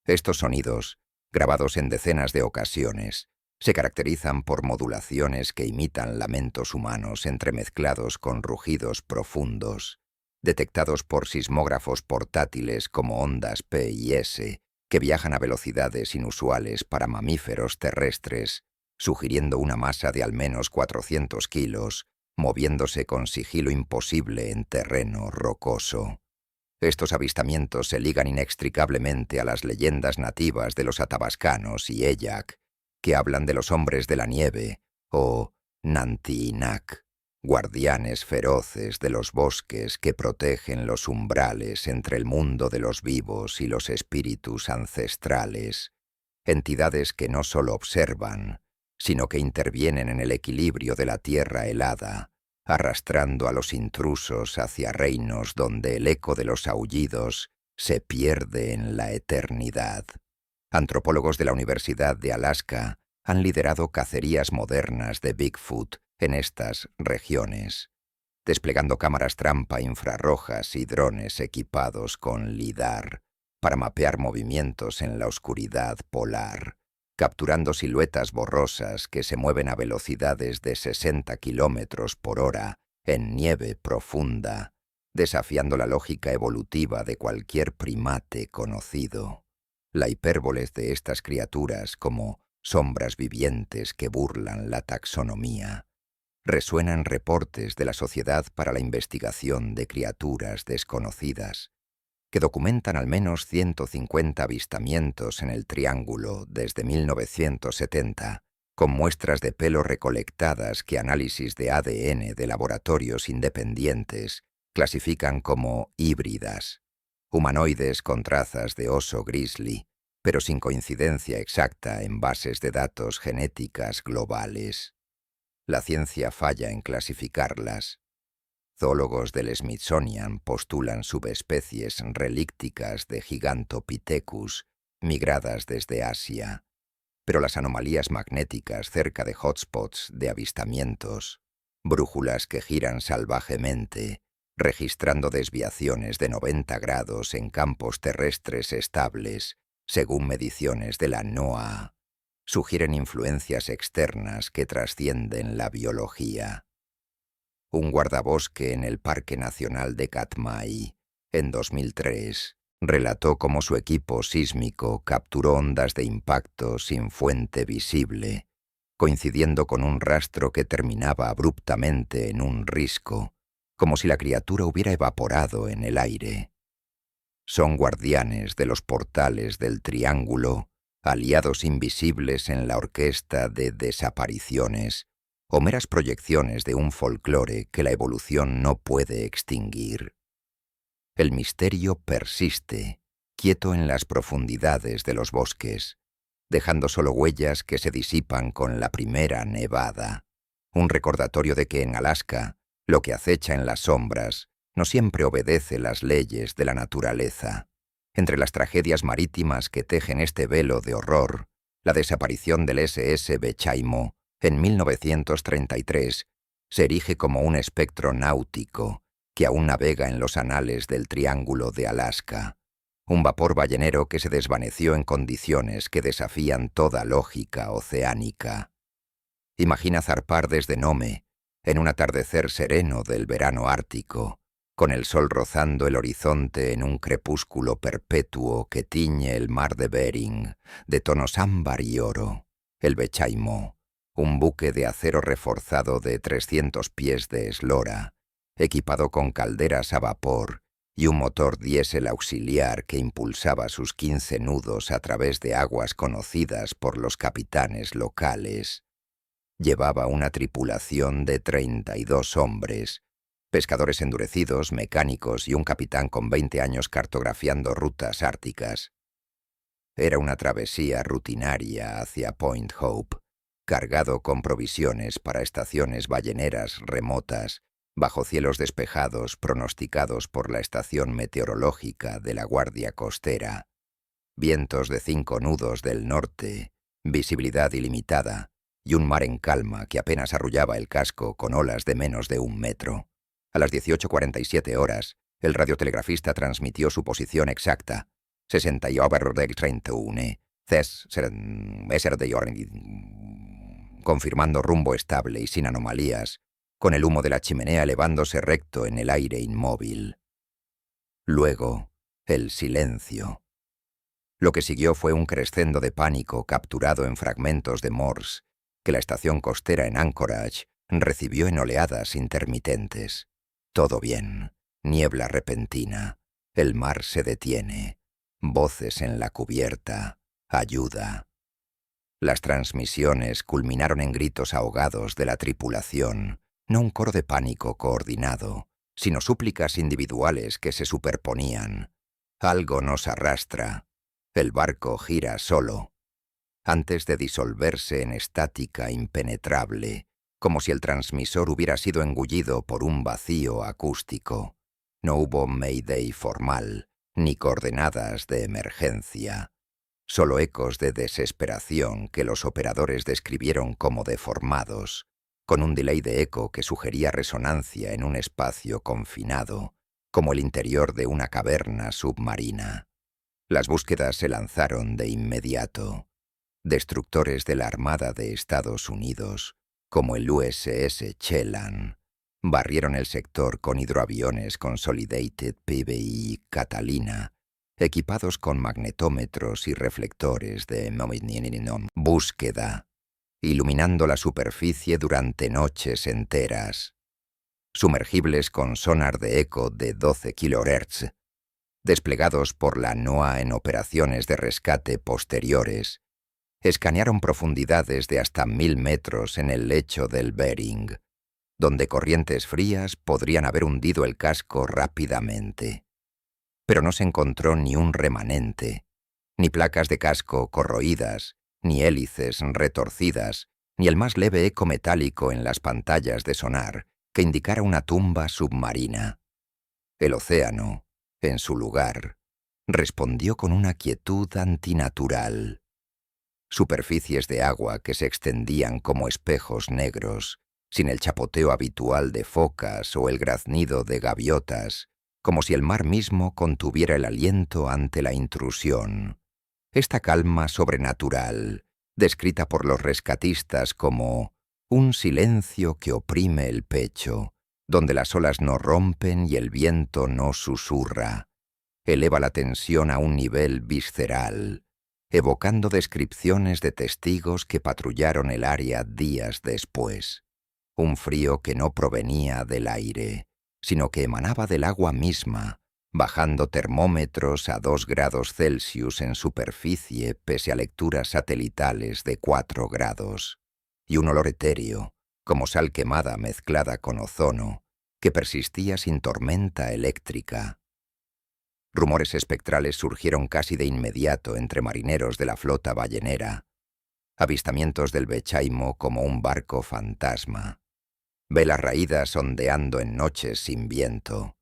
Estos sonidos, grabados en decenas de ocasiones, se caracterizan por modulaciones que imitan lamentos humanos entremezclados con rugidos profundos, detectados por sismógrafos portátiles como ondas P y S, que viajan a velocidades inusuales para mamíferos terrestres, sugiriendo una masa de al menos 400 kilos, moviéndose con sigilo imposible en terreno rocoso. Estos avistamientos se ligan inextricablemente a las leyendas nativas de los atabascanos y Eyak, que hablan de los hombres de la nieve, o Nantiinac, guardianes feroces de los bosques que protegen los umbrales entre el mundo de los vivos y los espíritus ancestrales, entidades que no solo observan, sino que intervienen en el equilibrio de la tierra helada, arrastrando a los intrusos hacia reinos donde el eco de los aullidos se pierde en la eternidad. Antropólogos de la Universidad de Alaska han liderado cacerías modernas de Bigfoot en estas regiones, desplegando cámaras trampa infrarrojas y drones equipados con LIDAR para mapear movimientos en la oscuridad polar, capturando siluetas borrosas que se mueven a velocidades de 60 kilómetros por hora en nieve profunda, desafiando la lógica evolutiva de cualquier primate conocido. La hipérbole de estas criaturas como sombras vivientes que burlan la taxonomía resuenan reportes de la Sociedad para la Investigación de Criaturas Desconocidas, que documentan al menos 150 avistamientos en el Triángulo desde 1970, con muestras de pelo recolectadas que análisis de ADN de laboratorios independientes clasifican como híbridas, humanoides con trazas de oso grizzly, pero sin coincidencia exacta en bases de datos genéticas globales. La ciencia falla en clasificarlas. Zoólogos del Smithsonian postulan subespecies relícticas de Gigantopithecus migradas desde Asia, pero las anomalías magnéticas cerca de hotspots de avistamientos, brújulas que giran salvajemente, registrando desviaciones de 90 grados en campos terrestres estables, según mediciones de la NOAA, sugieren influencias externas que trascienden la biología. Un guardabosque en el Parque Nacional de Katmai, en 2003, relató cómo su equipo sísmico capturó ondas de impacto sin fuente visible, coincidiendo con un rastro que terminaba abruptamente en un risco, como si la criatura hubiera evaporado en el aire. Son guardianes de los portales del Triángulo, aliados invisibles en la orquesta de desapariciones, o meras proyecciones de un folclore que la evolución no puede extinguir. El misterio persiste, quieto en las profundidades de los bosques, dejando solo huellas que se disipan con la primera nevada, un recordatorio de que en Alaska, lo que acecha en las sombras no siempre obedece las leyes de la naturaleza. Entre las tragedias marítimas que tejen este velo de horror, la desaparición del SS Bechaimo en 1933 se erige como un espectro náutico que aún navega en los anales del Triángulo de Alaska, un vapor ballenero que se desvaneció en condiciones que desafían toda lógica oceánica. Imagina zarpar desde Nome, en un atardecer sereno del verano ártico, con el sol rozando el horizonte en un crepúsculo perpetuo que tiñe el mar de Bering, de tonos ámbar y oro, el Bechaimo, un buque de acero reforzado de 300 pies de eslora, equipado con calderas a vapor y un motor diésel auxiliar que impulsaba sus 15 nudos a través de aguas conocidas por los capitanes locales. Llevaba una tripulación de 32 hombres, pescadores endurecidos, mecánicos y un capitán con 20 años cartografiando rutas árticas. Era una travesía rutinaria hacia Point Hope, cargado con provisiones para estaciones balleneras remotas, bajo cielos despejados pronosticados por la estación meteorológica de la Guardia Costera, vientos de 5 nudos del norte, visibilidad ilimitada y un mar en calma que apenas arrullaba el casco con olas de menos de 1 metro. A las 18:47 horas, el radiotelegrafista transmitió su posición exacta, 68,31, confirmando rumbo estable y sin anomalías, con el humo de la chimenea elevándose recto en el aire inmóvil. Luego, el silencio. Lo que siguió fue un crescendo de pánico capturado en fragmentos de Morse que la estación costera en Anchorage recibió en oleadas intermitentes. Todo bien, niebla repentina, el mar se detiene, voces en la cubierta, ayuda. Las transmisiones culminaron en gritos ahogados de la tripulación, no un coro de pánico coordinado, sino súplicas individuales que se superponían. Algo nos arrastra. El barco gira solo. Antes de disolverse en estática impenetrable, como si el transmisor hubiera sido engullido por un vacío acústico. No hubo Mayday formal, ni coordenadas de emergencia. Solo ecos de desesperación que los operadores describieron como deformados, con un delay de eco que sugería resonancia en un espacio confinado, como el interior de una caverna submarina. Las búsquedas se lanzaron de inmediato. Destructores de la Armada de Estados Unidos, como el USS Chelan, barrieron el sector con hidroaviones Consolidated PBI Catalina, equipados con magnetómetros y reflectores de búsqueda, iluminando la superficie durante noches enteras. Sumergibles con sonar de eco de 12 kHz, desplegados por la NOAA en operaciones de rescate posteriores, escanearon profundidades de hasta 1000 metros en el lecho del Bering, donde corrientes frías podrían haber hundido el casco rápidamente. Pero no se encontró ni un remanente, ni placas de casco corroídas, ni hélices retorcidas, ni el más leve eco metálico en las pantallas de sonar que indicara una tumba submarina. El océano, en su lugar, respondió con una quietud antinatural. Superficies de agua que se extendían como espejos negros, sin el chapoteo habitual de focas o el graznido de gaviotas, como si el mar mismo contuviera el aliento ante la intrusión. Esta calma sobrenatural, descrita por los rescatistas como un silencio que oprime el pecho, donde las olas no rompen y el viento no susurra, eleva la tensión a un nivel visceral, evocando descripciones de testigos que patrullaron el área días después. Un frío que no provenía del aire, sino que emanaba del agua misma, bajando termómetros a 2 grados Celsius en superficie pese a lecturas satelitales de 4 grados, y un olor etéreo, como sal quemada mezclada con ozono, que persistía sin tormenta eléctrica. Rumores espectrales surgieron casi de inmediato entre marineros de la flota ballenera, avistamientos del Bechaimo como un barco fantasma, velas raídas ondeando en noches sin viento,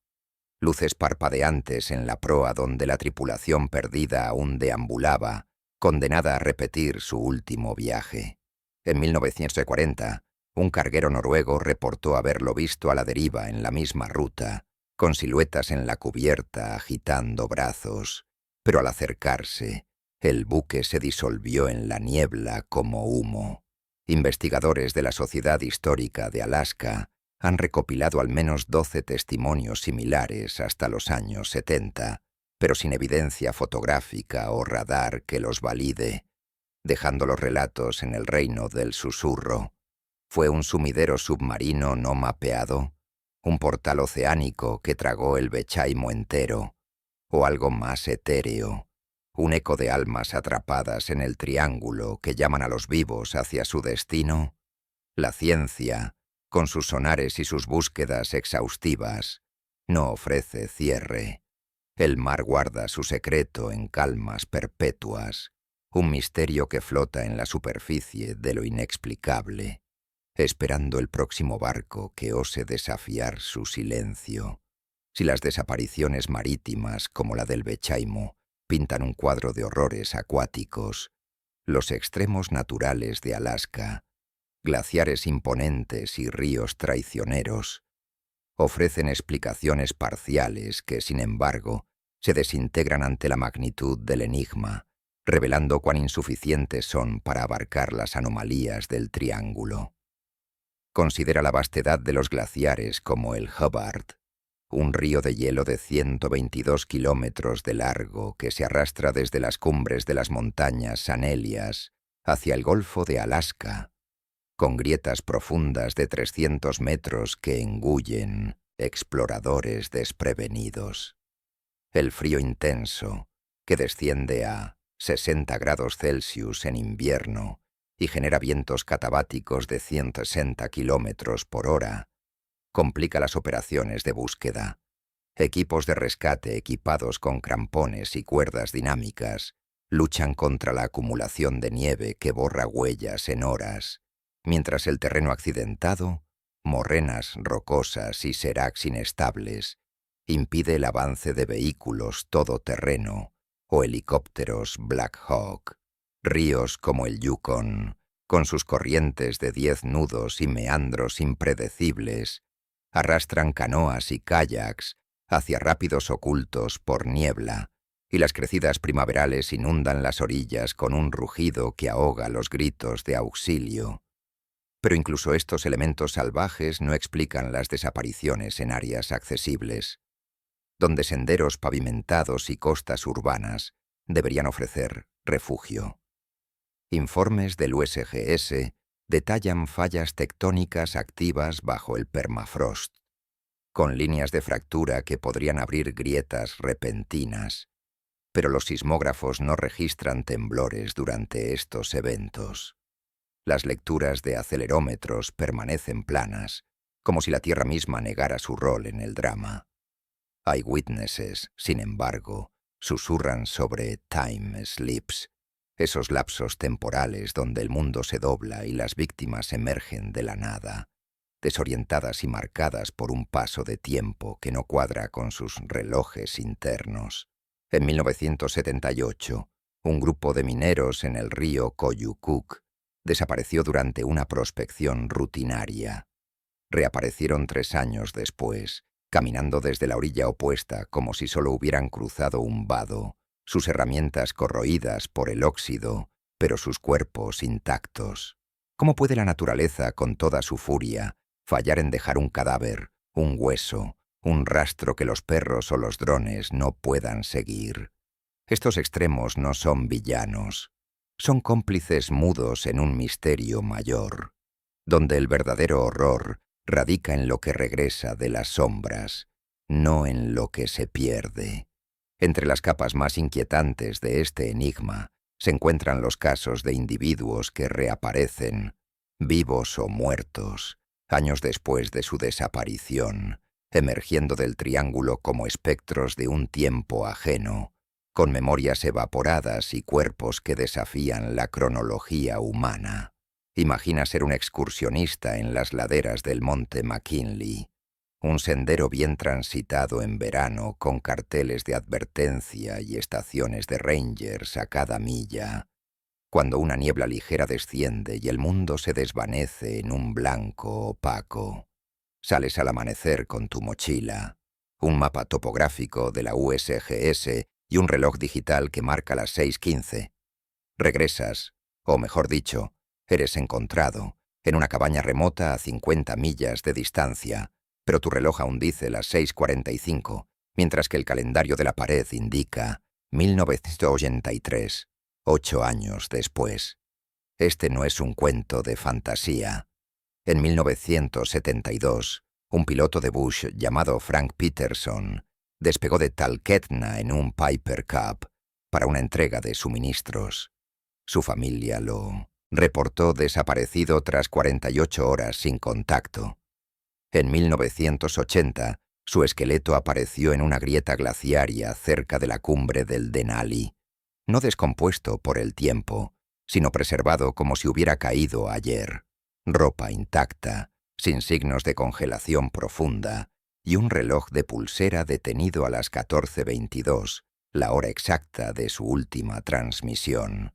luces parpadeantes en la proa donde la tripulación perdida aún deambulaba, condenada a repetir su último viaje. En 1940, un carguero noruego reportó haberlo visto a la deriva en la misma ruta, con siluetas en la cubierta agitando brazos, pero al acercarse, el buque se disolvió en la niebla como humo. Investigadores de la Sociedad Histórica de Alaska han recopilado al menos 12 testimonios similares hasta los años 70, pero sin evidencia fotográfica o radar que los valide, dejando los relatos en el reino del susurro. ¿Fue un sumidero submarino no mapeado? ¿Un portal oceánico que tragó el Bechaimo entero? ¿O algo más etéreo? ¿Un eco de almas atrapadas en el triángulo que llaman a los vivos hacia su destino? La ciencia, con sus sonares y sus búsquedas exhaustivas, no ofrece cierre. El mar guarda su secreto en calmas perpetuas, un misterio que flota en la superficie de lo inexplicable. esperando el próximo barco que ose desafiar su silencio. Si las desapariciones marítimas, como la del Bechaimo, pintan un cuadro de horrores acuáticos, los extremos naturales de Alaska, glaciares imponentes y ríos traicioneros, ofrecen explicaciones parciales que, sin embargo, se desintegran ante la magnitud del enigma, revelando cuán insuficientes son para abarcar las anomalías del triángulo. Considera la vastedad de los glaciares como el Hubbard, un río de hielo de 122 kilómetros de largo que se arrastra desde las cumbres de las montañas San Elias hacia el Golfo de Alaska, con grietas profundas de 300 metros que engullen exploradores desprevenidos. El frío intenso, que desciende a 60 grados Celsius en invierno y genera vientos catabáticos de 160 kilómetros por hora, complica las operaciones de búsqueda. Equipos de rescate equipados con crampones y cuerdas dinámicas luchan contra la acumulación de nieve que borra huellas en horas, mientras el terreno accidentado, morrenas rocosas y seracs inestables, impide el avance de vehículos todoterreno o helicópteros Black Hawk. Ríos como el Yukon, con sus corrientes de 10 nudos y meandros impredecibles, arrastran canoas y kayaks hacia rápidos ocultos por niebla, y las crecidas primaverales inundan las orillas con un rugido que ahoga los gritos de auxilio. Pero incluso estos elementos salvajes no explican las desapariciones en áreas accesibles, donde senderos pavimentados y costas urbanas deberían ofrecer refugio. Informes del USGS detallan fallas tectónicas activas bajo el permafrost, con líneas de fractura que podrían abrir grietas repentinas, pero los sismógrafos no registran temblores durante estos eventos. Las lecturas de acelerómetros permanecen planas, como si la Tierra misma negara su rol en el drama. Eyewitnesses, sin embargo, susurran sobre time slips, esos lapsos temporales donde el mundo se dobla y las víctimas emergen de la nada, desorientadas y marcadas por un paso de tiempo que no cuadra con sus relojes internos. En 1978, un grupo de mineros en el río Koyukuk desapareció durante una prospección rutinaria. Reaparecieron 3 años después, caminando desde la orilla opuesta como si solo hubieran cruzado un vado, sus herramientas corroídas por el óxido, pero sus cuerpos intactos. ¿Cómo puede la naturaleza, con toda su furia, fallar en dejar un cadáver, un hueso, un rastro que los perros o los drones no puedan seguir? Estos extremos no son villanos, son cómplices mudos en un misterio mayor, donde el verdadero horror radica en lo que regresa de las sombras, no en lo que se pierde. Entre las capas más inquietantes de este enigma se encuentran los casos de individuos que reaparecen, vivos o muertos, años después de su desaparición, emergiendo del triángulo como espectros de un tiempo ajeno, con memorias evaporadas y cuerpos que desafían la cronología humana. Imagina ser un excursionista en las laderas del monte McKinley, un sendero bien transitado en verano con carteles de advertencia y estaciones de rangers a cada milla, cuando una niebla ligera desciende y el mundo se desvanece en un blanco opaco. Sales al amanecer con tu mochila, un mapa topográfico de la USGS y un reloj digital que marca las 6:15. Regresas, o mejor dicho, eres encontrado, en una cabaña remota a 50 millas de distancia, pero tu reloj aún dice las 6:45, mientras que el calendario de la pared indica 1983, 8 años después. Este no es un cuento de fantasía. En 1972, un piloto de Bush llamado Frank Peterson despegó de Talkeetna en un Piper Cub para una entrega de suministros. Su familia lo reportó desaparecido tras 48 horas sin contacto. En 1980, su esqueleto apareció en una grieta glaciaria cerca de la cumbre del Denali, no descompuesto por el tiempo, sino preservado como si hubiera caído ayer. ropa intacta, sin signos de congelación profunda, y un reloj de pulsera detenido a las 14:22, la hora exacta de su última transmisión.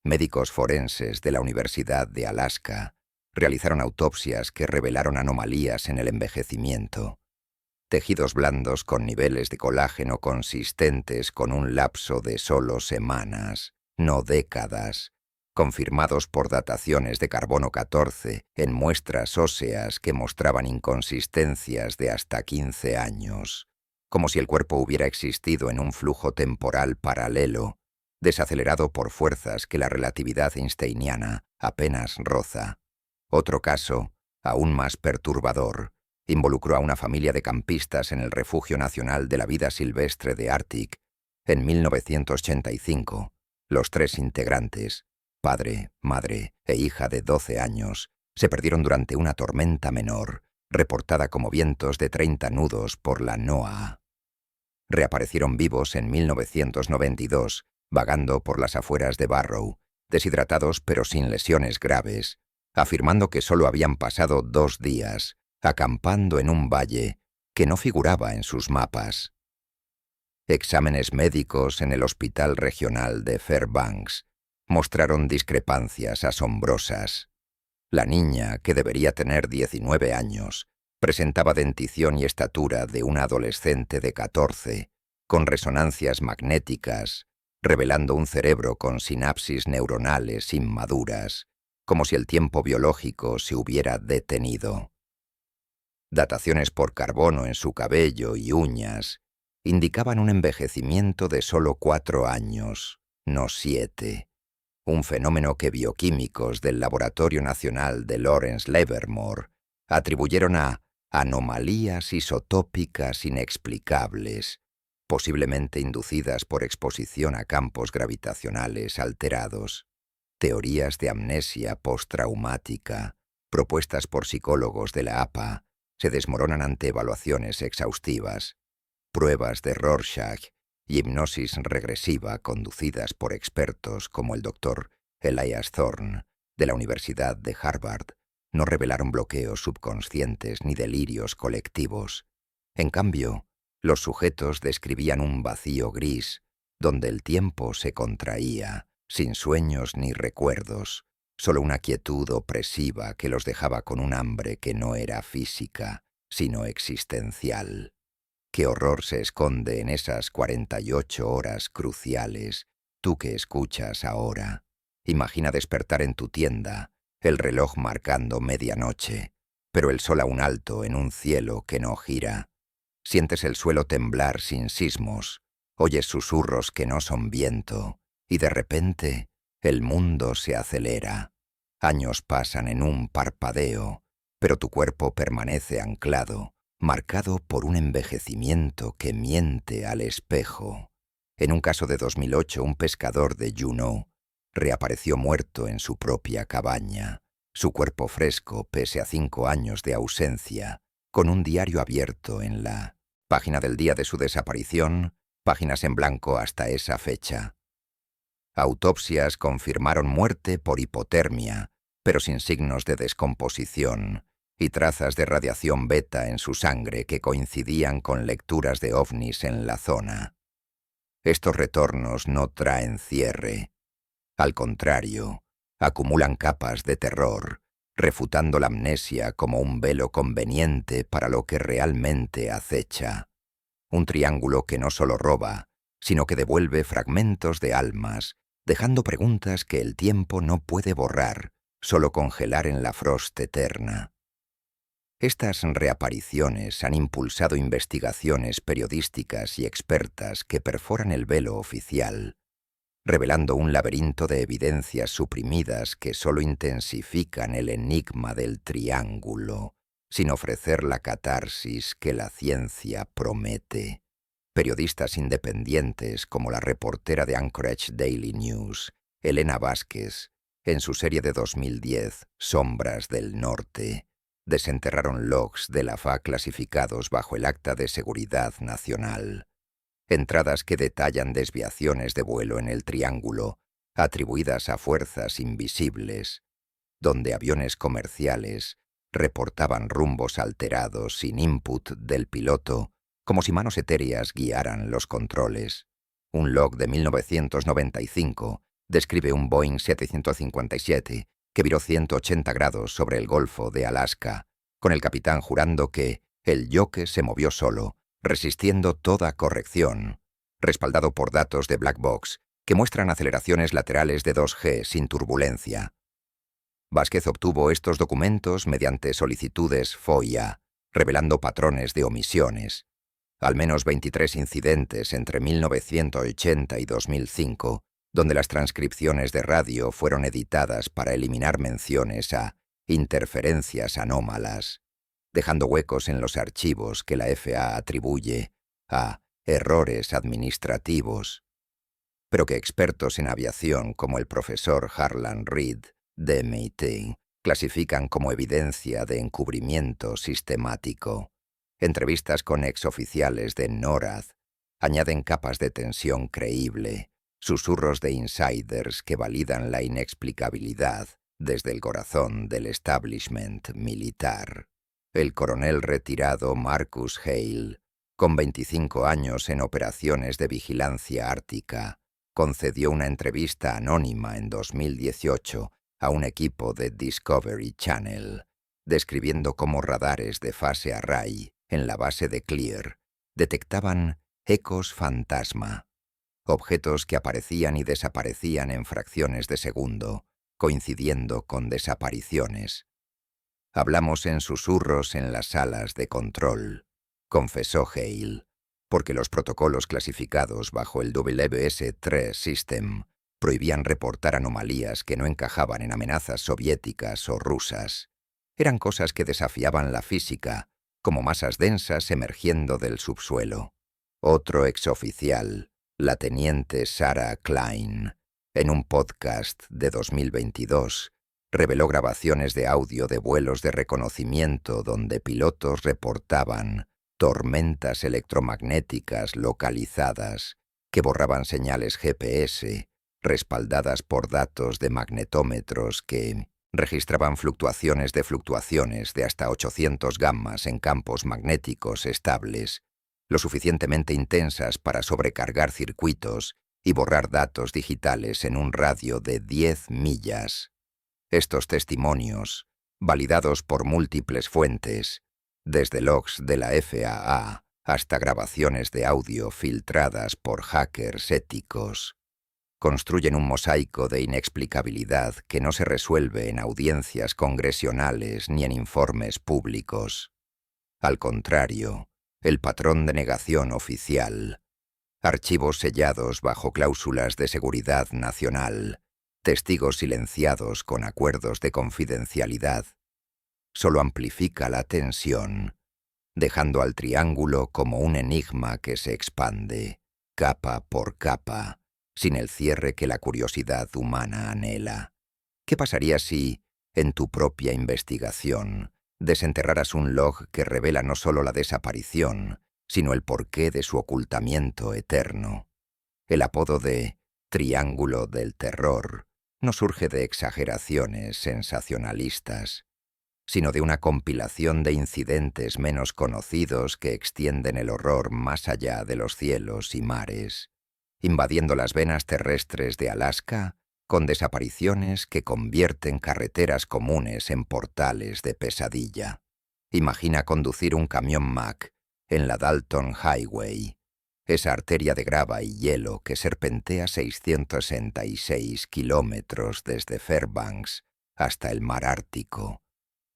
Médicos forenses de la Universidad de Alaska realizaron autopsias que revelaron anomalías en el envejecimiento. Tejidos blandos con niveles de colágeno consistentes con un lapso de solo semanas, no décadas, confirmados por dataciones de carbono 14 en muestras óseas que mostraban inconsistencias de hasta 15 años, como si el cuerpo hubiera existido en un flujo temporal paralelo, desacelerado por fuerzas que la relatividad einsteiniana apenas roza. Otro caso, aún más perturbador, involucró a una familia de campistas en el Refugio Nacional de la Vida Silvestre de Arctic en 1985. Los 3 integrantes, padre, madre e hija de 12 años, se perdieron durante una tormenta menor, reportada como vientos de 30 nudos por la NOAA. Reaparecieron vivos en 1992, vagando por las afueras de Barrow, deshidratados pero sin lesiones graves, afirmando que solo habían pasado 2 días, acampando en un valle que no figuraba en sus mapas. Exámenes médicos en el Hospital Regional de Fairbanks mostraron discrepancias asombrosas. La niña, que debería tener 19 años, presentaba dentición y estatura de una adolescente de 14, con resonancias magnéticas, revelando un cerebro con sinapsis neuronales inmaduras, como si el tiempo biológico se hubiera detenido. Dataciones por carbono en su cabello y uñas indicaban un envejecimiento de solo 4 años, no 7, un fenómeno que bioquímicos del Laboratorio Nacional de Lawrence Livermore atribuyeron a anomalías isotópicas inexplicables, posiblemente inducidas por exposición a campos gravitacionales alterados. Teorías de amnesia postraumática, propuestas por psicólogos de la APA, se desmoronan ante evaluaciones exhaustivas. Pruebas de Rorschach y hipnosis regresiva conducidas por expertos como el Dr. Elias Thorne, de la Universidad de Harvard, no revelaron bloqueos subconscientes ni delirios colectivos. En cambio, los sujetos describían un vacío gris, donde el tiempo se contraía, sin sueños ni recuerdos, solo una quietud opresiva que los dejaba con un hambre que no era física, sino existencial. ¿Qué horror se esconde en esas 48 horas cruciales, tú que escuchas ahora? Imagina despertar en tu tienda, el reloj marcando medianoche, pero el sol aún alto en un cielo que no gira. Sientes el suelo temblar sin sismos, oyes susurros que no son viento, y de repente el mundo se acelera. Años pasan en un parpadeo, pero tu cuerpo permanece anclado, marcado por un envejecimiento que miente al espejo. En un caso de 2008, un pescador de Juneau reapareció muerto en su propia cabaña, su cuerpo fresco pese a 5 años de ausencia, con un diario abierto en la página del día de su desaparición, páginas en blanco hasta esa fecha. Autopsias confirmaron muerte por hipotermia, pero sin signos de descomposición, y trazas de radiación beta en su sangre que coincidían con lecturas de ovnis en la zona. Estos retornos no traen cierre. Al contrario, acumulan capas de terror, refutando la amnesia como un velo conveniente para lo que realmente acecha. Un triángulo que no solo roba, sino que devuelve fragmentos de almas, dejando preguntas que el tiempo no puede borrar, solo congelar en la frost eterna. Estas reapariciones han impulsado investigaciones periodísticas y expertas que perforan el velo oficial, revelando un laberinto de evidencias suprimidas que solo intensifican el enigma del triángulo, sin ofrecer la catarsis que la ciencia promete. Periodistas independientes como la reportera de Anchorage Daily News, Elena Vázquez, en su serie de 2010, Sombras del Norte, desenterraron logs de la FA clasificados bajo el Acta de Seguridad Nacional. Entradas que detallan desviaciones de vuelo en el triángulo, atribuidas a fuerzas invisibles. donde aviones comerciales reportaban rumbos alterados sin input del piloto, como si manos etéreas guiaran los controles. Un log de 1995 describe un Boeing 757 que viró 180 grados sobre el Golfo de Alaska, con el capitán jurando que el yoke se movió solo, resistiendo toda corrección, respaldado por datos de Black Box que muestran aceleraciones laterales de 2G sin turbulencia. Vázquez obtuvo estos documentos mediante solicitudes FOIA, revelando patrones de omisiones. Al menos 23 incidentes entre 1980 y 2005, donde las transcripciones de radio fueron editadas para eliminar menciones a interferencias anómalas, dejando huecos en los archivos que la FAA atribuye a errores administrativos, pero que expertos en aviación como el profesor Harlan Reed de MIT clasifican como evidencia de encubrimiento sistemático. Entrevistas con exoficiales de NORAD añaden capas de tensión creíble, susurros de insiders que validan la inexplicabilidad desde el corazón del establishment militar. El coronel retirado Marcus Hale, con 25 años en operaciones de vigilancia ártica, concedió una entrevista anónima en 2018 a un equipo de Discovery Channel, describiendo cómo radares de fase array en la base de Clear detectaban ecos fantasma, objetos que aparecían y desaparecían en fracciones de segundo, coincidiendo con desapariciones. Hablamos en susurros en las salas de control, confesó Hale, porque los protocolos clasificados bajo el WS-3 System prohibían reportar anomalías que no encajaban en amenazas soviéticas o rusas. Eran cosas que desafiaban la física, como masas densas emergiendo del subsuelo. Otro exoficial, la teniente Sarah Klein, en un podcast de 2022, reveló grabaciones de audio de vuelos de reconocimiento donde pilotos reportaban tormentas electromagnéticas localizadas que borraban señales GPS, respaldadas por datos de magnetómetros que registraban fluctuaciones de hasta 800 gammas en campos magnéticos estables, lo suficientemente intensas para sobrecargar circuitos y borrar datos digitales en un radio de 10 millas. Estos testimonios, validados por múltiples fuentes, desde logs de la FAA hasta grabaciones de audio filtradas por hackers éticos, construyen un mosaico de inexplicabilidad que no se resuelve en audiencias congresionales ni en informes públicos. Al contrario, el patrón de negación oficial, archivos sellados bajo cláusulas de seguridad nacional, testigos silenciados con acuerdos de confidencialidad, solo amplifica la tensión, dejando al triángulo como un enigma que se expande, capa por capa, sin el cierre que la curiosidad humana anhela. ¿Qué pasaría si, en tu propia investigación, desenterraras un log que revela no solo la desaparición, sino el porqué de su ocultamiento eterno? El apodo de Triángulo del Terror no surge de exageraciones sensacionalistas, sino de una compilación de incidentes menos conocidos que extienden el horror más allá de los cielos y mares, invadiendo las venas terrestres de Alaska con desapariciones que convierten carreteras comunes en portales de pesadilla. Imagina conducir un camión Mack en la Dalton Highway, esa arteria de grava y hielo que serpentea 666 kilómetros desde Fairbanks hasta el mar Ártico,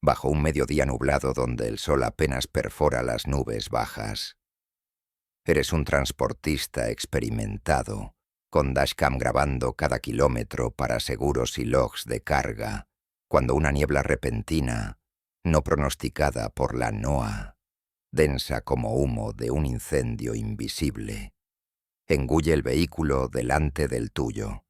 bajo un mediodía nublado donde el sol apenas perfora las nubes bajas. Eres un transportista experimentado, con dashcam grabando cada kilómetro para seguros y logs de carga, cuando una niebla repentina, no pronosticada por la NOAA, densa como humo de un incendio invisible, engulle el vehículo delante del tuyo.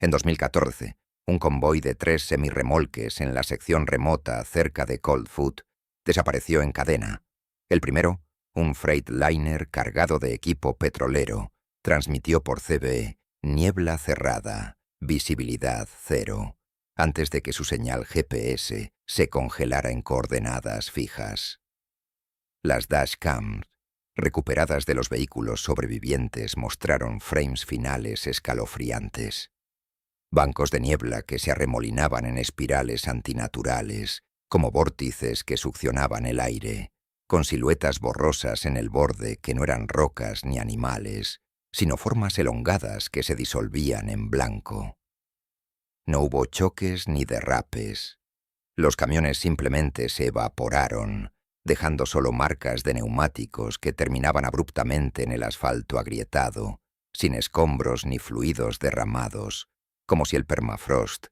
En 2014, un convoy de 3 semirremolques en la sección remota cerca de Cold Foot desapareció en cadena. El primero, un Freightliner cargado de equipo petrolero, transmitió por CB niebla cerrada, visibilidad cero, antes de que su señal GPS se congelara en coordenadas fijas. Las dashcams, recuperadas de los vehículos sobrevivientes, mostraron frames finales escalofriantes. Bancos de niebla que se arremolinaban en espirales antinaturales, como vórtices que succionaban el aire, con siluetas borrosas en el borde que no eran rocas ni animales, sino formas elongadas que se disolvían en blanco. No hubo choques ni derrapes. Los camiones simplemente se evaporaron, dejando solo marcas de neumáticos que terminaban abruptamente en el asfalto agrietado, sin escombros ni fluidos derramados, como si el permafrost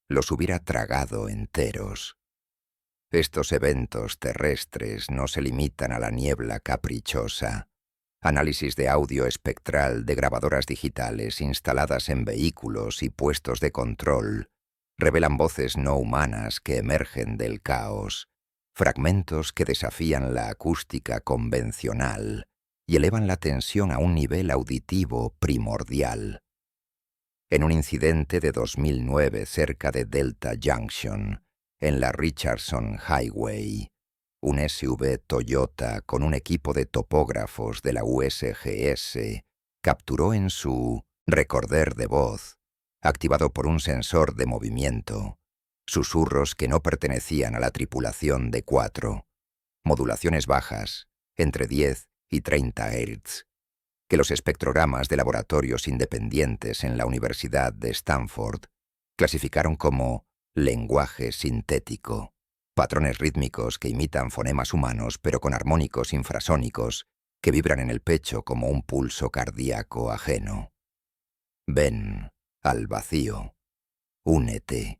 los hubiera tragado enteros. Estos eventos terrestres no se limitan a la niebla caprichosa. Análisis de audio espectral de grabadoras digitales instaladas en vehículos y puestos de control revelan voces no humanas que emergen del caos, fragmentos que desafían la acústica convencional y elevan la tensión a un nivel auditivo primordial. En un incidente de 2009 cerca de Delta Junction, en la Richardson Highway, un SUV Toyota con un equipo de topógrafos de la USGS capturó en su recorder de voz, activado por un sensor de movimiento, susurros que no pertenecían a la tripulación de 4, modulaciones bajas, entre 10 y 30 Hz, que los espectrogramas de laboratorios independientes en la Universidad de Stanford clasificaron como lenguaje sintético, patrones rítmicos que imitan fonemas humanos pero con armónicos infrasónicos que vibran en el pecho como un pulso cardíaco ajeno. Ven al vacío, únete.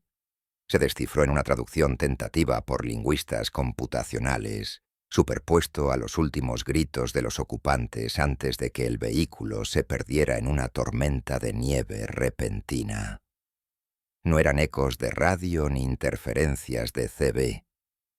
Se descifró en una traducción tentativa por lingüistas computacionales, superpuesto a los últimos gritos de los ocupantes antes de que el vehículo se perdiera en una tormenta de nieve repentina. No eran ecos de radio ni interferencias de CB.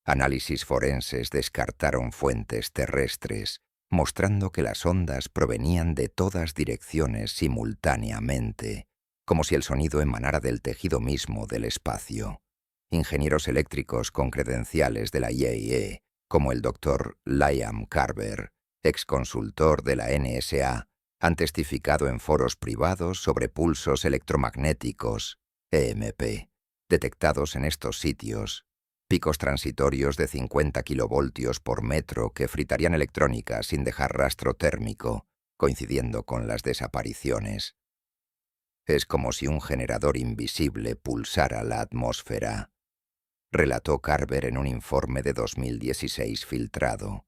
Análisis forenses descartaron fuentes terrestres, mostrando que las ondas provenían de todas direcciones simultáneamente, como si el sonido emanara del tejido mismo del espacio. Ingenieros eléctricos con credenciales de la IAEA, como el Dr. Liam Carver, exconsultor de la NSA, han testificado en foros privados sobre pulsos electromagnéticos, EMP, detectados en estos sitios, picos transitorios de 50 kilovoltios por metro que fritarían electrónica sin dejar rastro térmico, coincidiendo con las desapariciones. Es como si un generador invisible pulsara la atmósfera, relató Carver en un informe de 2016 filtrado,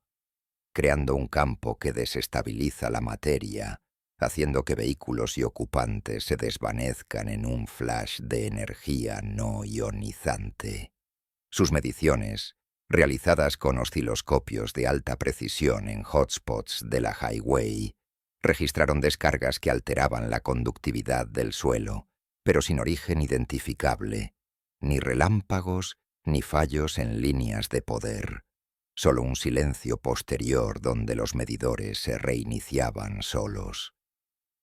creando un campo que desestabiliza la materia, haciendo que vehículos y ocupantes se desvanezcan en un flash de energía no ionizante. Sus mediciones, realizadas con osciloscopios de alta precisión en hotspots de la highway, registraron descargas que alteraban la conductividad del suelo, pero sin origen identificable, ni relámpagos ni fallos en líneas de poder, solo un silencio posterior donde los medidores se reiniciaban solos.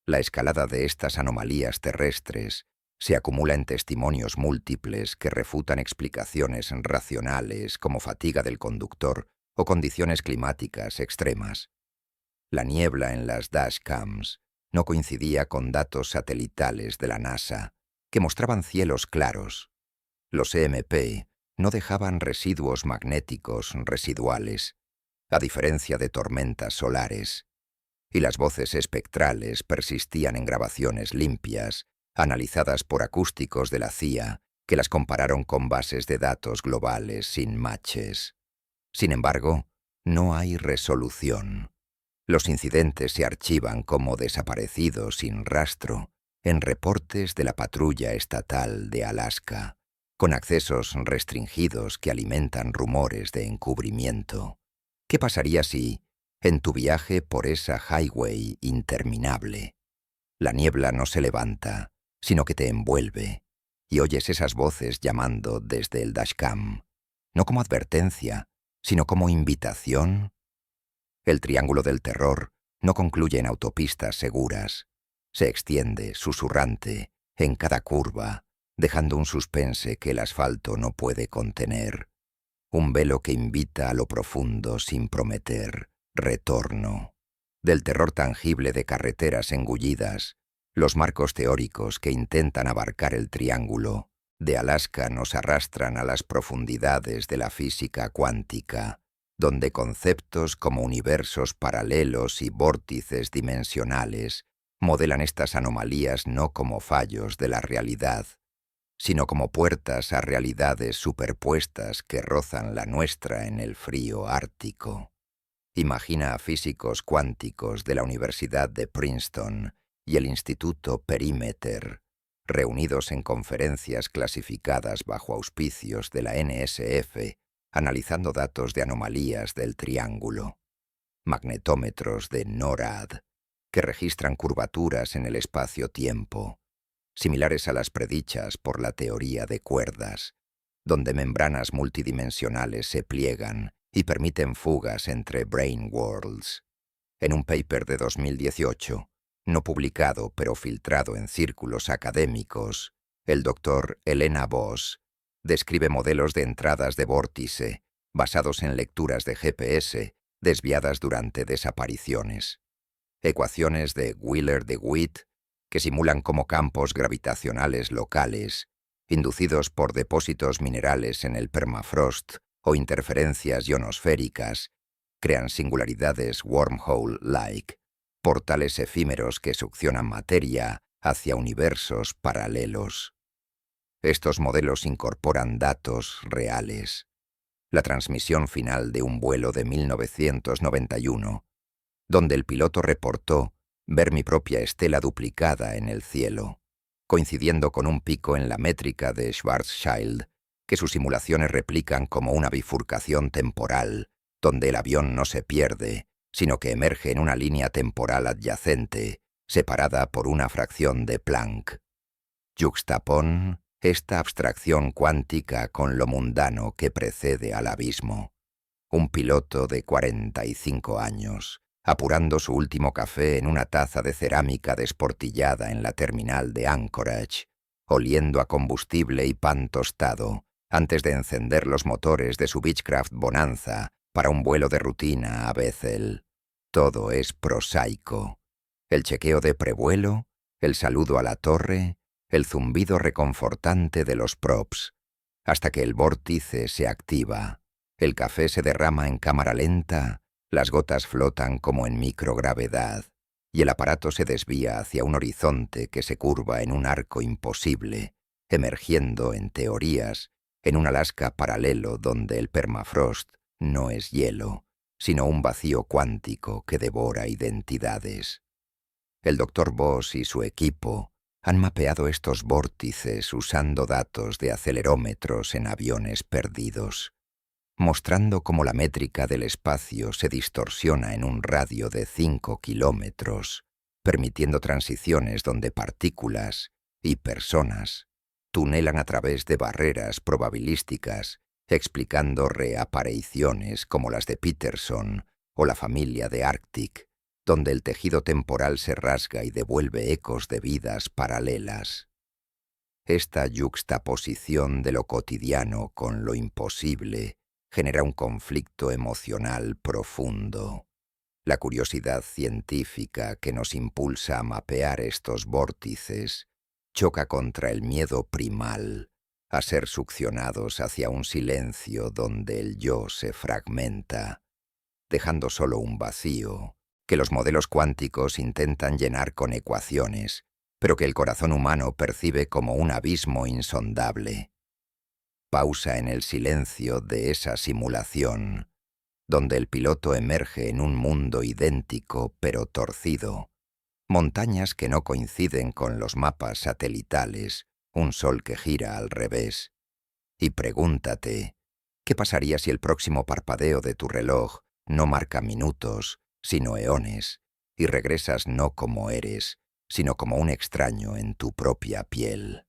La escalada de estas anomalías terrestres se acumula en testimonios múltiples que refutan explicaciones racionales como fatiga del conductor o condiciones climáticas extremas. La niebla en las dashcams no coincidía con datos satelitales de la NASA, que mostraban cielos claros. Los EMP no dejaban residuos magnéticos residuales, a diferencia de tormentas solares, y las voces espectrales persistían en grabaciones limpias, analizadas por acústicos de la CIA, que las compararon con bases de datos globales sin matches. Sin embargo, no hay resolución. Los incidentes se archivan como desaparecidos sin rastro en reportes de la Patrulla Estatal de Alaska, con accesos restringidos que alimentan rumores de encubrimiento. ¿Qué pasaría si, en tu viaje por esa highway interminable, la niebla no se levanta, sino que te envuelve, y oyes esas voces llamando desde el dashcam, no como advertencia, sino como invitación? El triángulo del terror no concluye en autopistas seguras. Se extiende, susurrante, en cada curva, dejando un suspense que el asfalto no puede contener, un velo que invita a lo profundo sin prometer retorno, del terror tangible de carreteras engullidas, los marcos teóricos que intentan abarcar el triángulo, de Alaska nos arrastran a las profundidades de la física cuántica, donde conceptos como universos paralelos y vórtices dimensionales modelan estas anomalías no como fallos de la realidad, sino como puertas a realidades superpuestas que rozan la nuestra en el frío ártico. Imagina a físicos cuánticos de la Universidad de Princeton y el Instituto Perimeter, reunidos en conferencias clasificadas bajo auspicios de la NSF, analizando datos de anomalías del triángulo. Magnetómetros de NORAD, que registran curvaturas en el espacio-tiempo, similares a las predichas por la teoría de cuerdas, donde membranas multidimensionales se pliegan y permiten fugas entre brain worlds. En un paper de 2018, no publicado pero filtrado en círculos académicos, el Dr. Elena Voss describe modelos de entradas de vórtice basados en lecturas de GPS desviadas durante desapariciones, ecuaciones de Wheeler-DeWitt que simulan como campos gravitacionales locales, inducidos por depósitos minerales en el permafrost o interferencias ionosféricas, crean singularidades wormhole-like, portales efímeros que succionan materia hacia universos paralelos. Estos modelos incorporan datos reales. La transmisión final de un vuelo de 1991, donde el piloto reportó ver mi propia estela duplicada en el cielo, coincidiendo con un pico en la métrica de Schwarzschild, que sus simulaciones replican como una bifurcación temporal, donde el avión no se pierde, sino que emerge en una línea temporal adyacente, separada por una fracción de Planck. Yuxtapón esta abstracción cuántica con lo mundano que precede al abismo. Un piloto de 45 años, apurando su último café en una taza de cerámica desportillada en la terminal de Anchorage, oliendo a combustible y pan tostado, antes de encender los motores de su Beechcraft Bonanza para un vuelo de rutina a Bethel. Todo es prosaico. El chequeo de prevuelo, el saludo a la torre, el zumbido reconfortante de los props, hasta que el vórtice se activa, el café se derrama en cámara lenta, las gotas flotan como en microgravedad, y el aparato se desvía hacia un horizonte que se curva en un arco imposible, emergiendo, en teorías, en un Alaska paralelo donde el permafrost no es hielo, sino un vacío cuántico que devora identidades. El Dr. Voss y su equipo han mapeado estos vórtices usando datos de acelerómetros en aviones perdidos, mostrando cómo la métrica del espacio se distorsiona en un radio de 5 kilómetros, permitiendo transiciones donde partículas y personas tunelan a través de barreras probabilísticas, explicando reapariciones como las de Peterson o la familia de Arctic, donde el tejido temporal se rasga y devuelve ecos de vidas paralelas. Esta yuxtaposición de lo cotidiano con lo imposible genera un conflicto emocional profundo. La curiosidad científica que nos impulsa a mapear estos vórtices choca contra el miedo primal a ser succionados hacia un silencio donde el yo se fragmenta, dejando solo un vacío que los modelos cuánticos intentan llenar con ecuaciones, pero que el corazón humano percibe como un abismo insondable. Pausa en el silencio de esa simulación, donde el piloto emerge en un mundo idéntico pero torcido, montañas que no coinciden con los mapas satelitales, un sol que gira al revés. Y pregúntate, ¿qué pasaría si el próximo parpadeo de tu reloj no marca minutos, sino eones, y regresas no como eres, sino como un extraño en tu propia piel?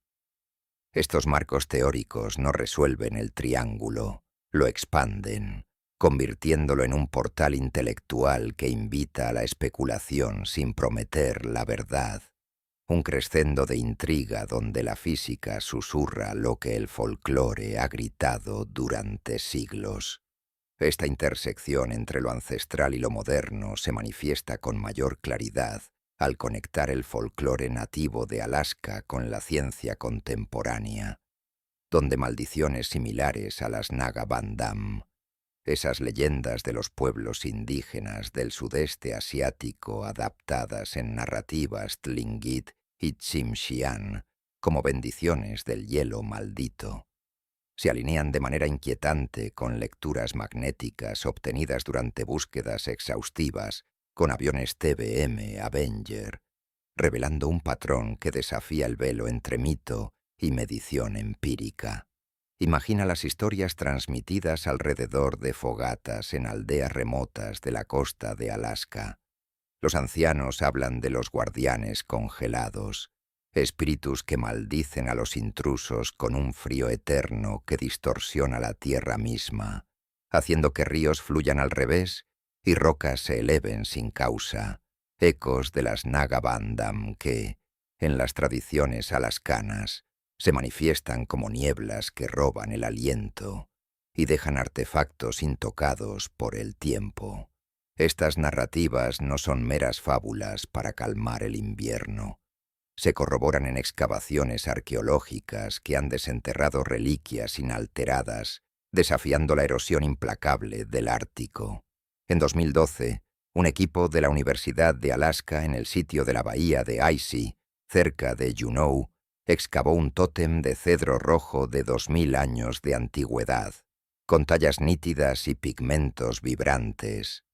Estos marcos teóricos no resuelven el triángulo, lo expanden, convirtiéndolo en un portal intelectual que invita a la especulación sin prometer la verdad. un crescendo de intriga donde la física susurra lo que el folclore ha gritado durante siglos. Esta intersección entre lo ancestral y lo moderno se manifiesta con mayor claridad al conectar el folclore nativo de Alaska con la ciencia contemporánea, donde maldiciones similares a las Naga Bandam, esas leyendas de los pueblos indígenas del sudeste asiático adaptadas en narrativas Tlingit y Tsimshian como bendiciones del hielo maldito, se alinean de manera inquietante con lecturas magnéticas obtenidas durante búsquedas exhaustivas con aviones TBM Avenger, revelando un patrón que desafía el velo entre mito y medición empírica. Imagina las historias transmitidas alrededor de fogatas en aldeas remotas de la costa de Alaska. Los ancianos hablan de los guardianes congelados, espíritus que maldicen a los intrusos con un frío eterno que distorsiona la tierra misma, haciendo que ríos fluyan al revés y rocas se eleven sin causa, ecos de las Naga Bandam que, en las tradiciones alascanas, se manifiestan como nieblas que roban el aliento y dejan artefactos intocados por el tiempo. Estas narrativas no son meras fábulas para calmar el invierno. Se corroboran en excavaciones arqueológicas que han desenterrado reliquias inalteradas, desafiando la erosión implacable del Ártico. En 2012, un equipo de la Universidad de Alaska en el sitio de la bahía de Icy, cerca de Juneau, excavó un tótem de cedro rojo de 2000 años de antigüedad, con tallas nítidas y pigmentos vibrantes,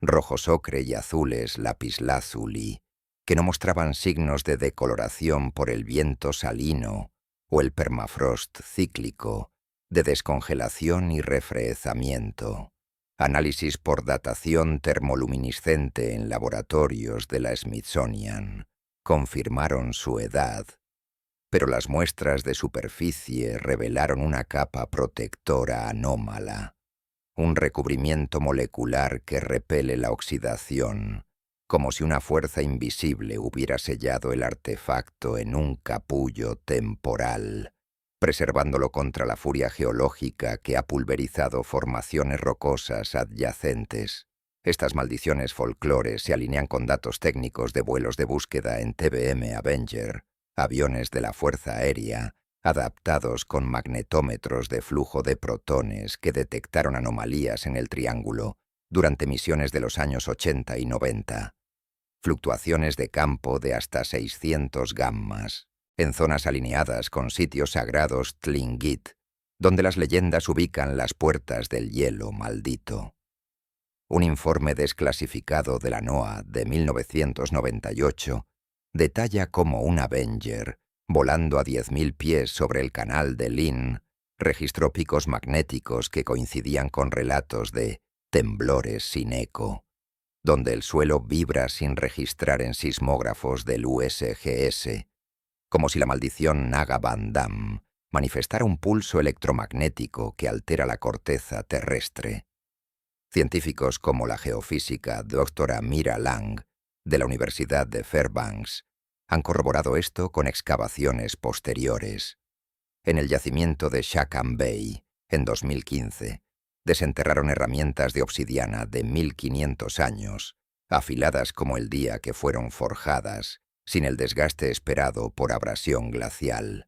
rojos ocre y azules lapislázuli, que no mostraban signos de decoloración por el viento salino o el permafrost cíclico, de descongelación y refrezamiento. Análisis por datación termoluminiscente en laboratorios de la Smithsonian confirmaron su edad, pero las muestras de superficie revelaron una capa protectora anómala, un recubrimiento molecular que repele la oxidación, como si una fuerza invisible hubiera sellado el artefacto en un capullo temporal, preservándolo contra la furia geológica que ha pulverizado formaciones rocosas adyacentes. Estas maldiciones folclores se alinean con datos técnicos de vuelos de búsqueda en TBM Avenger, aviones de la Fuerza Aérea, adaptados con magnetómetros de flujo de protones que detectaron anomalías en el triángulo durante misiones de los años 80 y 90. Fluctuaciones de campo de hasta 600 gammas, en zonas alineadas con sitios sagrados Tlingit, donde las leyendas ubican las puertas del hielo maldito. Un informe desclasificado de la NOAA de 1998 detalla cómo un Avenger, volando a 10.000 pies sobre el canal de Lynn, registró picos magnéticos que coincidían con relatos de temblores sin eco, donde el suelo vibra sin registrar en sismógrafos del USGS, como si la maldición Naga Bandam manifestara un pulso electromagnético que altera la corteza terrestre. Científicos como la geofísica Dra. Mira Lang, de la Universidad de Fairbanks, han corroborado esto con excavaciones posteriores. En el yacimiento de Shakam Bay, en 2015, desenterraron herramientas de obsidiana de 1500 años, afiladas como el día que fueron forjadas, sin el desgaste esperado por abrasión glacial.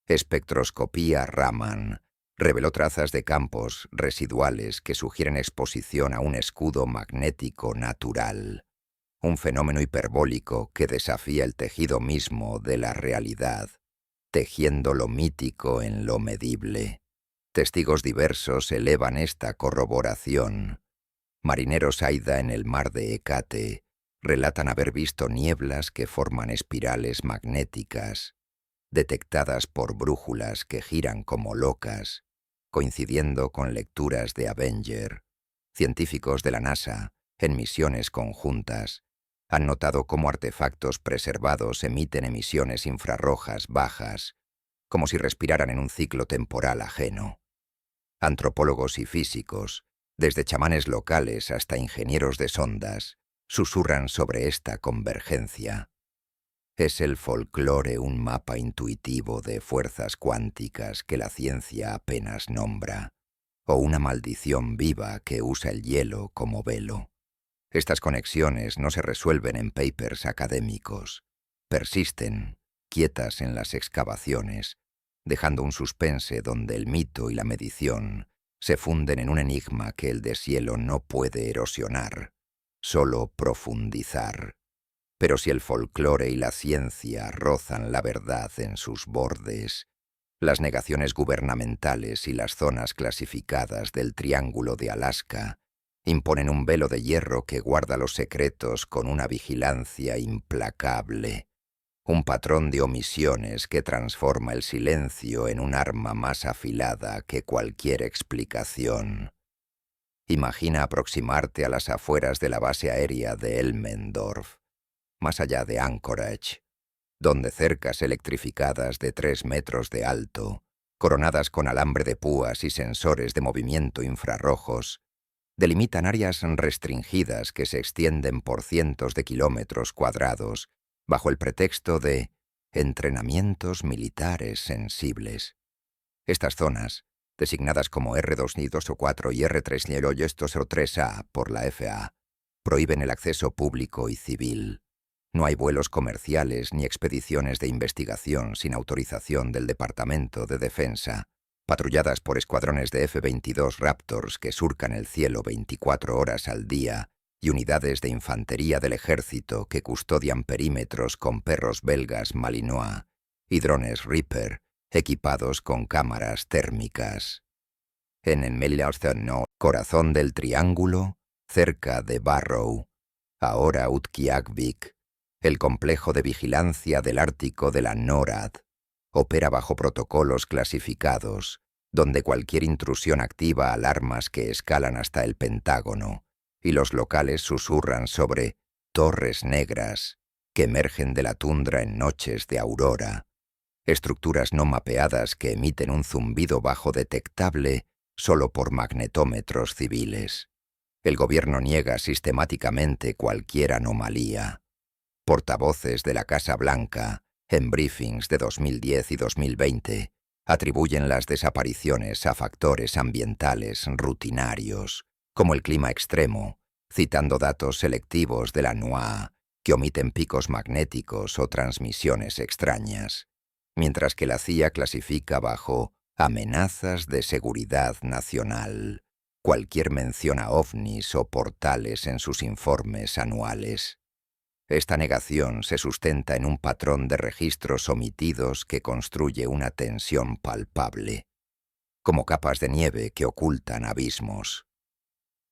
Espectroscopía Raman reveló trazas de campos residuales que sugieren exposición a un escudo magnético natural, un fenómeno hiperbólico que desafía el tejido mismo de la realidad, tejiendo lo mítico en lo medible. Testigos diversos elevan esta corroboración. Marineros Aida en el mar de Hecate relatan haber visto nieblas que forman espirales magnéticas, detectadas por brújulas que giran como locas, coincidiendo con lecturas de Avenger. Científicos de la NASA, en misiones conjuntas, han notado cómo artefactos preservados emiten emisiones infrarrojas bajas, como si respiraran en un ciclo temporal ajeno. Antropólogos y físicos, desde chamanes locales hasta ingenieros de sondas, susurran sobre esta convergencia. ¿Es el folclore un mapa intuitivo de fuerzas cuánticas que la ciencia apenas nombra, o una maldición viva que usa el hielo como velo? Estas conexiones no se resuelven en papers académicos. Persisten, quietas en las excavaciones, dejando un suspense donde el mito y la medición se funden en un enigma que el deshielo no puede erosionar, solo profundizar. Pero si el folclore y la ciencia rozan la verdad en sus bordes, las negaciones gubernamentales y las zonas clasificadas del Triángulo de Alaska imponen un velo de hierro que guarda los secretos con una vigilancia implacable, un patrón de omisiones que transforma el silencio en un arma más afilada que cualquier explicación. Imagina aproximarte a las afueras de la base aérea de Elmendorf, más allá de Anchorage, donde cercas electrificadas de 3 metros de alto, coronadas con alambre de púas y sensores de movimiento infrarrojos, delimitan áreas restringidas que se extienden por cientos de kilómetros cuadrados bajo el pretexto de entrenamientos militares sensibles. Estas zonas, designadas como R2I2O4 y R3L3A por la FAA, prohíben el acceso público y civil. No hay vuelos comerciales ni expediciones de investigación sin autorización del Departamento de Defensa, patrulladas por escuadrones de F-22 Raptors que surcan el cielo 24 horas al día y unidades de infantería del ejército que custodian perímetros con perros belgas Malinois y drones Reaper equipados con cámaras térmicas. En el Mellausen, corazón del Triángulo, cerca de Barrow, ahora Utqiagvik, el complejo de vigilancia del Ártico de la NORAD opera bajo protocolos clasificados, donde cualquier intrusión activa alarmas que escalan hasta el Pentágono, y los locales susurran sobre torres negras que emergen de la tundra en noches de aurora, estructuras no mapeadas que emiten un zumbido bajo detectable solo por magnetómetros civiles. El gobierno niega sistemáticamente cualquier anomalía. Portavoces de la Casa Blanca, en briefings de 2010 y 2020, atribuyen las desapariciones a factores ambientales rutinarios, como el clima extremo, citando datos selectivos de la NOAA que omiten picos magnéticos o transmisiones extrañas, mientras que la CIA clasifica bajo amenazas de seguridad nacional cualquier mención a ovnis o portales en sus informes anuales. Esta negación se sustenta en un patrón de registros omitidos que construye una tensión palpable, como capas de nieve que ocultan abismos.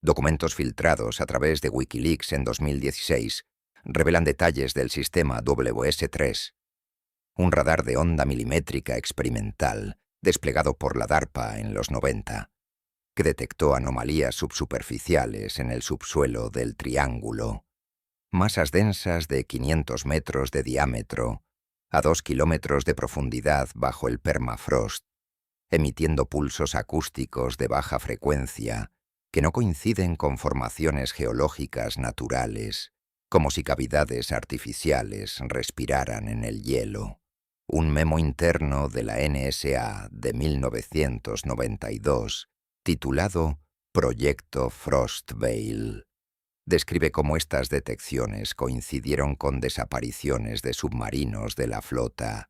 Documentos filtrados a través de Wikileaks en 2016 revelan detalles del sistema WS-3, un radar de onda milimétrica experimental desplegado por la DARPA en los 90, que detectó anomalías subsuperficiales en el subsuelo del Triángulo. Masas densas de 500 metros de diámetro, a 2 kilómetros de profundidad bajo el permafrost, emitiendo pulsos acústicos de baja frecuencia que no coinciden con formaciones geológicas naturales, como si cavidades artificiales respiraran en el hielo. Un memo interno de la NSA de 1992, titulado Proyecto Frostveil, describe cómo estas detecciones coincidieron con desapariciones de submarinos de la flota